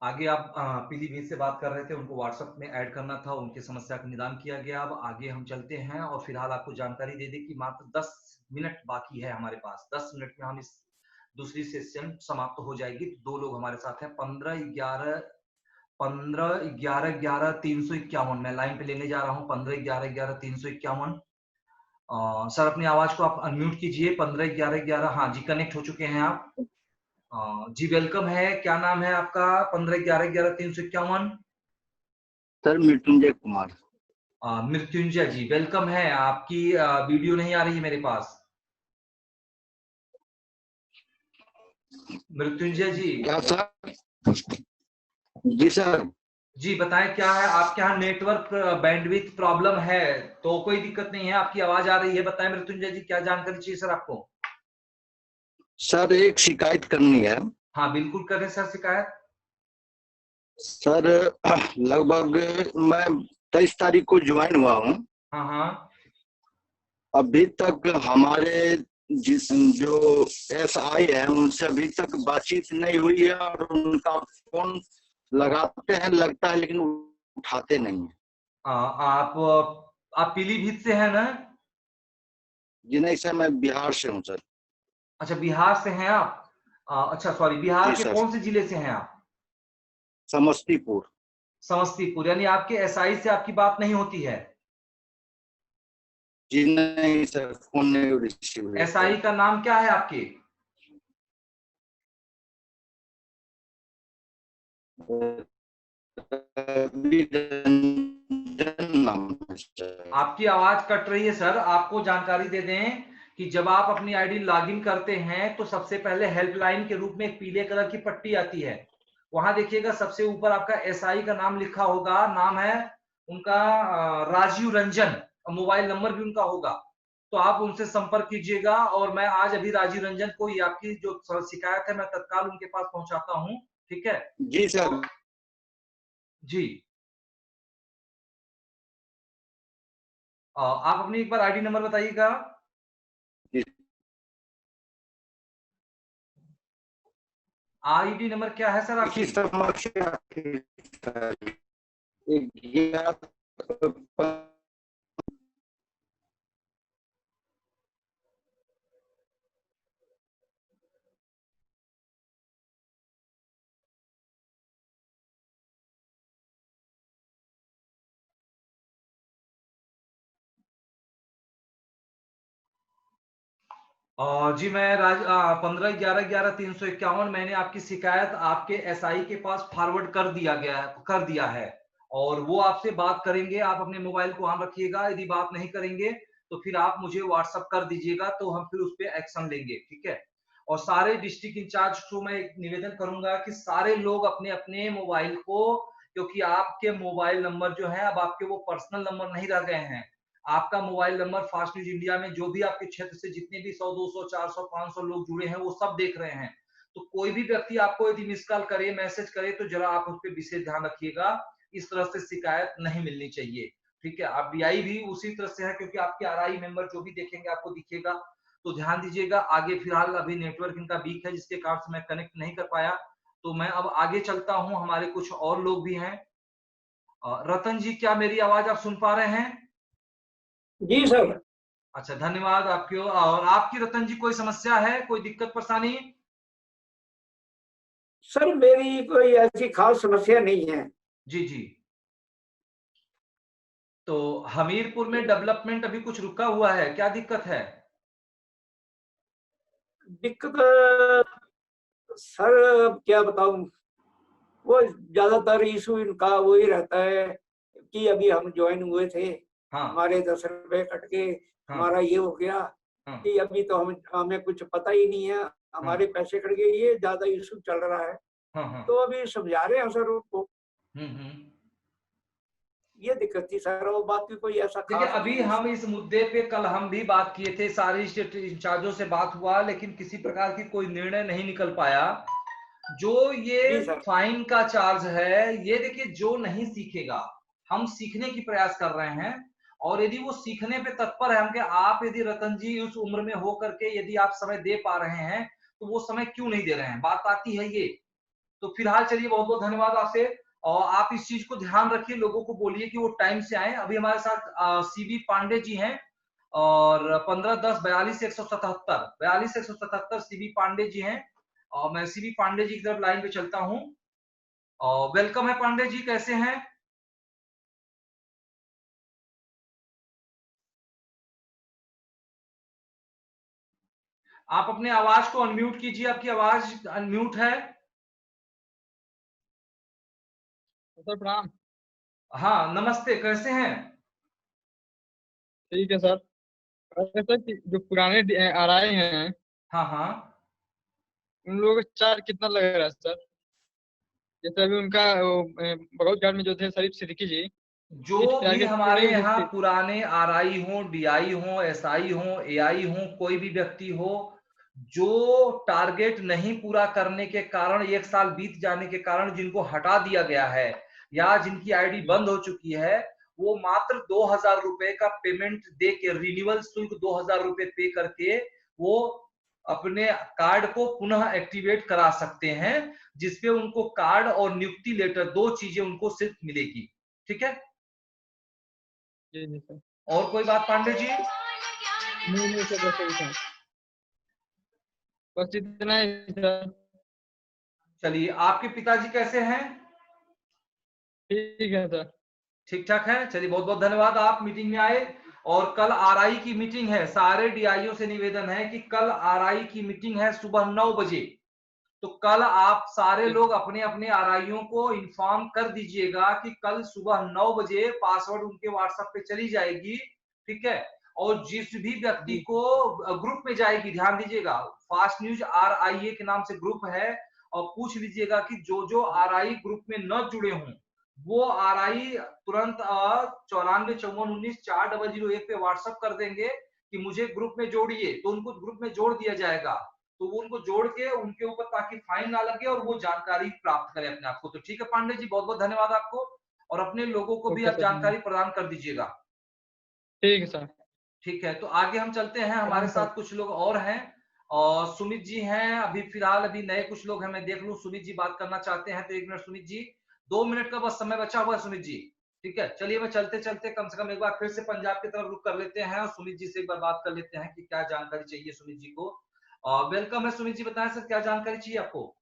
आगे आप पीलीभीत से बात कर रहे थे, उनको व्हाट्सएप में ऐड करना था, उनकी समस्या का निदान किया गया। अब आगे हम चलते हैं और फिलहाल आपको जानकारी दे दें कि मात्र 10 मिनट बाकी है हमारे पास। 10 मिनट में हम इस दूसरी सेशन समाप्त हो जाएगी। दो लोग हमारे साथ हैं 15-11-11-351। मैं लाइन पे लेने जा रहा हूँ 15-11-11-351। सर अपनी आवाज को आप अनम्यूट कीजिए। 15-11-11 हाँ जी कनेक्ट हो चुके हैं आप। जी वेलकम है, क्या नाम है आपका? 15-11-11-351। सर मृत्युंजय कुमार। मृत्युंजय जी वेलकम है। आपकी वीडियो नहीं आ रही है मेरे पास। मृत्युंजय जी। क्या सर? जी सर। जी बताएं क्या है आपके यहाँ? नेटवर्क बैंडविड्थ प्रॉब्लम है तो कोई दिक्कत नहीं है, आपकी आवाज आ रही है। बताएं मृत्युंजय जी क्या जानकारी चाहिए सर आपको? सर एक शिकायत करनी है। हाँ बिल्कुल करें सर शिकायत। सर लगभग मैं 23 तारीख को ज्वाइन हुआ हूँ। हाँ हाँ। अभी तक हमारे जो SI है उनसे अभी तक बातचीत नहीं हुई है और उनका फोन लगाते हैं लगता है लेकिन उठाते नहीं है। आप पीलीभीत से हैं ना? जी नहीं सर, मैं बिहार से हूँ सर। अच्छा बिहार से हैं आप? अच्छा सॉरी, बिहार के कौन से जिले से हैं आप? समस्तीपुर। समस्तीपुर, यानी आपके SI से आपकी बात नहीं होती है? जी नहीं सर, फोन नहीं रिसीव। SI का नाम क्या है आपके? आपकी आवाज कट रही है सर। आपको जानकारी दे दें कि जब आप अपनी आईडी लॉगिन करते हैं तो सबसे पहले हेल्पलाइन के रूप में एक पीले कलर की पट्टी आती है, वहां देखिएगा सबसे ऊपर आपका SI का नाम लिखा होगा। नाम है उनका राजीव रंजन, मोबाइल नंबर भी उनका होगा, तो आप उनसे संपर्क कीजिएगा। और मैं आज अभी राजीव रंजन को ये आपकी जो शिकायत है मैं तत्काल उनके पास पहुंचाता हूँ, ठीक है? जी सर। जी आप अपनी एक बार आईडी नंबर बताइएगा। आईडी नंबर क्या है सर आपकी? जी मैं 15-11-11-351 मैंने आपकी शिकायत आपके SI के पास फॉरवर्ड कर दिया है और वो आपसे बात करेंगे। आप अपने मोबाइल को ऑन रखिएगा, यदि बात नहीं करेंगे तो फिर आप मुझे व्हाट्सएप कर दीजिएगा, तो हम फिर उस पर एक्शन लेंगे, ठीक है। और सारे डिस्ट्रिक्ट इंचार्ज को मैं एक निवेदन करूंगा कि सारे लोग अपने अपने मोबाइल को, क्योंकि आपके मोबाइल नंबर जो है अब आपके वो पर्सनल नंबर नहीं रह गए हैं। आपका mobile number fast news India में जो भी आपके क्षेत्र से जितने भी 100, 200, 400, 500 लोग जुड़े हैं वो सब देख रहे हैं। तो कोई भी व्यक्ति आपको यदि मिस कॉल करे, मैसेज करे, तो जरा आप उस पर विशेष ध्यान रखिएगा। इस तरह से शिकायत नहीं मिलनी चाहिए, ठीक है। आप डीआई भी उसी तरह से है, क्योंकि आपके आरआई मेंबर जो भी देखेंगे आपको दिखेगा, तो ध्यान दीजिएगा। आगे फिलहाल अभी नेटवर्क इनका वीक है, जिसके कारण से मैं कनेक्ट नहीं कर पाया, तो मैं अब आगे चलता हूं। हमारे कुछ और लोग भी हैं। रतन जी, क्या मेरी आवाज आप सुन पा रहे हैं? जी सर। अच्छा, धन्यवाद आपके। और आपकी रतन जी कोई समस्या है, कोई दिक्कत परेशानी? सर मेरी कोई ऐसी खास समस्या नहीं है। जी जी। तो हमीरपुर में डेवलपमेंट अभी कुछ रुका हुआ है, क्या दिक्कत है? दिक्कत सर क्या बताऊं, वो ज्यादातर इशू इनका वही रहता है कि अभी हम ज्वाइन हुए थे, हाँ। हमारे 10 रुपए कट के हमारा ये हो गया कि अभी तो हमें कुछ पता ही नहीं है, हमारे पैसे कट गए, ये ज्यादा इशू चल रहा है। तो अभी समझा रहे हैं सर उनको, ये दिक्कत थी सर, और बाकी कोई ऐसा देखिए अभी हम इस मुद्दे पे कल हम भी बात किए थे, सारे स्टेट इंचार्जों से बात हुआ, लेकिन किसी प्रकार की कोई निर्णय नहीं निकल पाया। जो ये फाइन का चार्ज है, ये देखिए जो नहीं सीखेगा, हम सीखने की प्रयास कर रहे हैं, और यदि वो सीखने पे तत्पर है, हम कि आप यदि रतन जी उस उम्र में हो करके यदि आप समय दे पा रहे हैं, तो वो समय क्यों नहीं दे रहे हैं, बात आती है ये। तो फिलहाल चलिए, बहुत बहुत धन्यवाद आपसे, और आप इस चीज को ध्यान रखिए, लोगों को बोलिए कि वो टाइम से आए। अभी हमारे साथ सीबी पांडे जी हैं, और 1510-42-177 सीबी पांडे जी हैं, और मैं सीबी पांडे जी की तरफ लाइन पे चलता हूं। और वेलकम है पांडे जी, कैसे हैं? आप अपने आवाज को अनम्यूट कीजिए, आपकी आवाज अनम्यूट है। सर प्रणाम। हाँ नमस्ते, कैसे हैं? ठीक है सर। सर जो पुराने आरआई हैं, हाँ हाँ, उन लोगों का चार्ज कितना लग रहा है सर? जैसे अभी उनका बगौत में जो थे शरीफ सिद्दीकी जी, जो भी हमारे यहाँ पुराने आरआई हो, डीआई हो, एसआई हो, एआई हो, कोई भी व्यक्ति हो, जो टारगेट नहीं पूरा करने के कारण, 1 साल बीत जाने के कारण जिनको हटा दिया गया है, या जिनकी आईडी बंद हो चुकी है, वो मात्र 2000 रुपए का पेमेंट दे के, रिन्यूअल शुल्क 2000 रुपए पे करके वो अपने कार्ड को पुनः एक्टिवेट करा सकते हैं, जिसपे उनको कार्ड और नियुक्ति लेटर, 2 चीजें उनको सिर्फ मिलेगी, ठीक है। जी सर। और कोई बात पांडे जी? नहीं सर, बस इतना ही सर। चलिए, आपके पिताजी कैसे हैं? ठीक है सर। ठीक ठाक है, चलिए बहुत बहुत धन्यवाद, आप मीटिंग में आए। और कल आरआई की मीटिंग है, सारे डीआईओ से निवेदन है कि कल आरआई की मीटिंग है सुबह 9 बजे। तो कल आप सारे लोग अपने अपने आरआईओ को इन्फॉर्म कर दीजिएगा कि कल सुबह 9 बजे पासवर्ड उनके व्हाट्सएप पे चली जाएगी, ठीक है। और जिस भी व्यक्ति को ग्रुप में जाएगी, ध्यान दीजिएगा, फास्ट न्यूज आरआईए के नाम से ग्रुप है, और पूछ लीजिएगा कि जो आरआई ग्रुप में न जुड़े हों, वो आरआई तुरंत 9454194001 पे व्हाट्सएप कर देंगे कि मुझे ग्रुप में जोड़िए, तो उनको ग्रुप में जोड़ दिया जाएगा। तो वो उनको जोड़ के उनके ऊपर ताकि फाइन ना लगे और वो जानकारी प्राप्त करें अपने आप को। तो ठीक है पांडे जी, बहुत बहुत धन्यवाद आपको, और अपने लोगों को भी आप जानकारी प्रदान कर दीजिएगा। ठीक है सर। ठीक है, तो आगे हम चलते हैं, हमारे साथ कुछ लोग और हैं, और सुमित जी हैं अभी फिलहाल, अभी नए कुछ लोग हैं, मैं देख लूं सुमित जी बात करना चाहते हैं तो 1 मिनट सुमित जी, 2 मिनट का बस समय बचा हुआ है सुमित जी, ठीक है। चलिए, मैं चलते चलते कम से कम एक बार फिर से पंजाब की तरफ रुक कर लेते हैं, और सुमित जी से एक बार बात कर लेते हैं कि क्या जानकारी चाहिए सुमित जी को। वेलकम है सुमित जी, बताएं सर क्या जानकारी चाहिए आपको?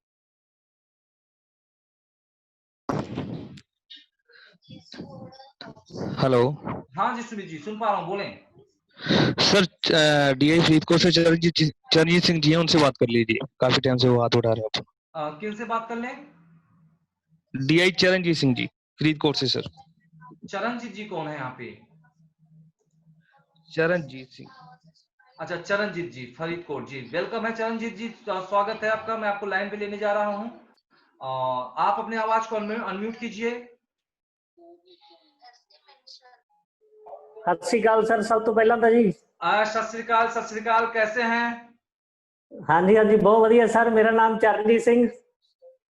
हेलो। हाँ जी सुमित जी, सुन पा रहा हूँ, बोलें। सर डीआई फरीदकोट से चरणजीत सिंह जी हैं, उनसे बात कर लीजिए, काफी टाइम से वो हाथ उठा रहे हैं। किन से बात कर लें? डीआई चरणजीत सिंह जी, फरीदकोट से सर। चरणजीत जी कौन है यहाँ पे? चरणजीत सिंह। अच्छा, चरणजीत जी, फरीदकोट जी, वेलकम है चरणजीत जी, स्वागत है आपका। मैं आपको लाइन पे लेने जा रहा हूँ। आप अपनी आवाज को अनम्यूट कीजिए। सत श्री अकाल सर, सब तो पहला तो जी। सत श्री अकाल, कैसे हैं? हाँ जी बहुत बढ़िया सर, मेरा नाम चरणजीत सिंह।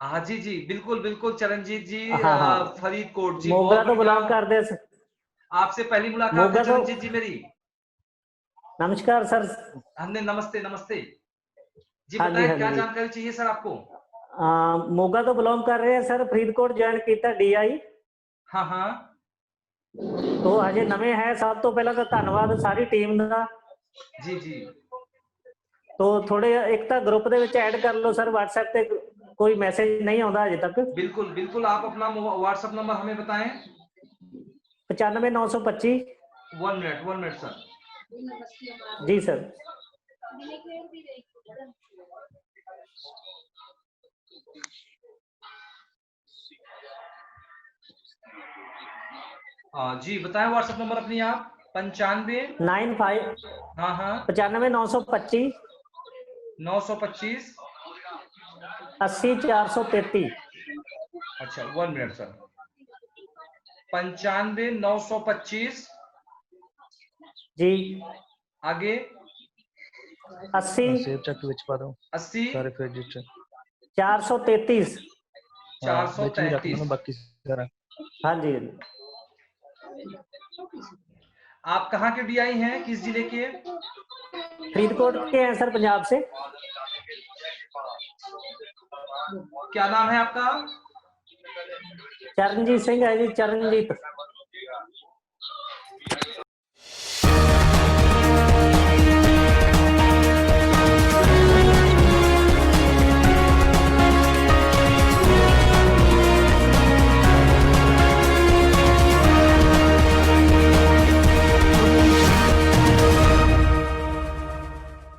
हाँ जी जी, बिल्कुल बिल्कुल चरणजीत जी, हाँ। फरीदकोट जी, मोगा तो बिलोंग करते। आपसे पहली मुलाकात है चरणजीत जी मेरी। नमस्कार सर। हमने नमस्ते नमस्ते जी, हाँ बताएं हाँ क्या जी। जानकारी चाहिए सर आपको? मोगा तो बिलोंग कर रहे हैं सर, फरीदकोट ज्वाइन किया DI। हाँ हाँ। तो अजे नवे है, सब तो पहला तो धन्यवाद सारी टीम का। जी जी। तो थोड़े एक तो ग्रुप ਦੇ ਵਿੱਚ ऐड कर लो सर, WhatsApp पे कोई मैसेज नहीं आता अजे तक। बिल्कुल बिल्कुल, आप अपना WhatsApp नंबर हमें बताएं। 95 925। 1 मिनट सर। जी सर। जी बताएं WhatsApp नंबर अपनी आप। 95 95। हाँ हाँ। 95 925 925 80 433। अच्छा 1 मिनट सर। 95 925 जी आगे 80 80 433। 433। हाँ जी। आप कहाँ के DI हैं, किस जिले के? फरीदकोट के हैं सर, पंजाब से। क्या नाम है आपका? चरणजीत सिंह है जी, चरणजीत।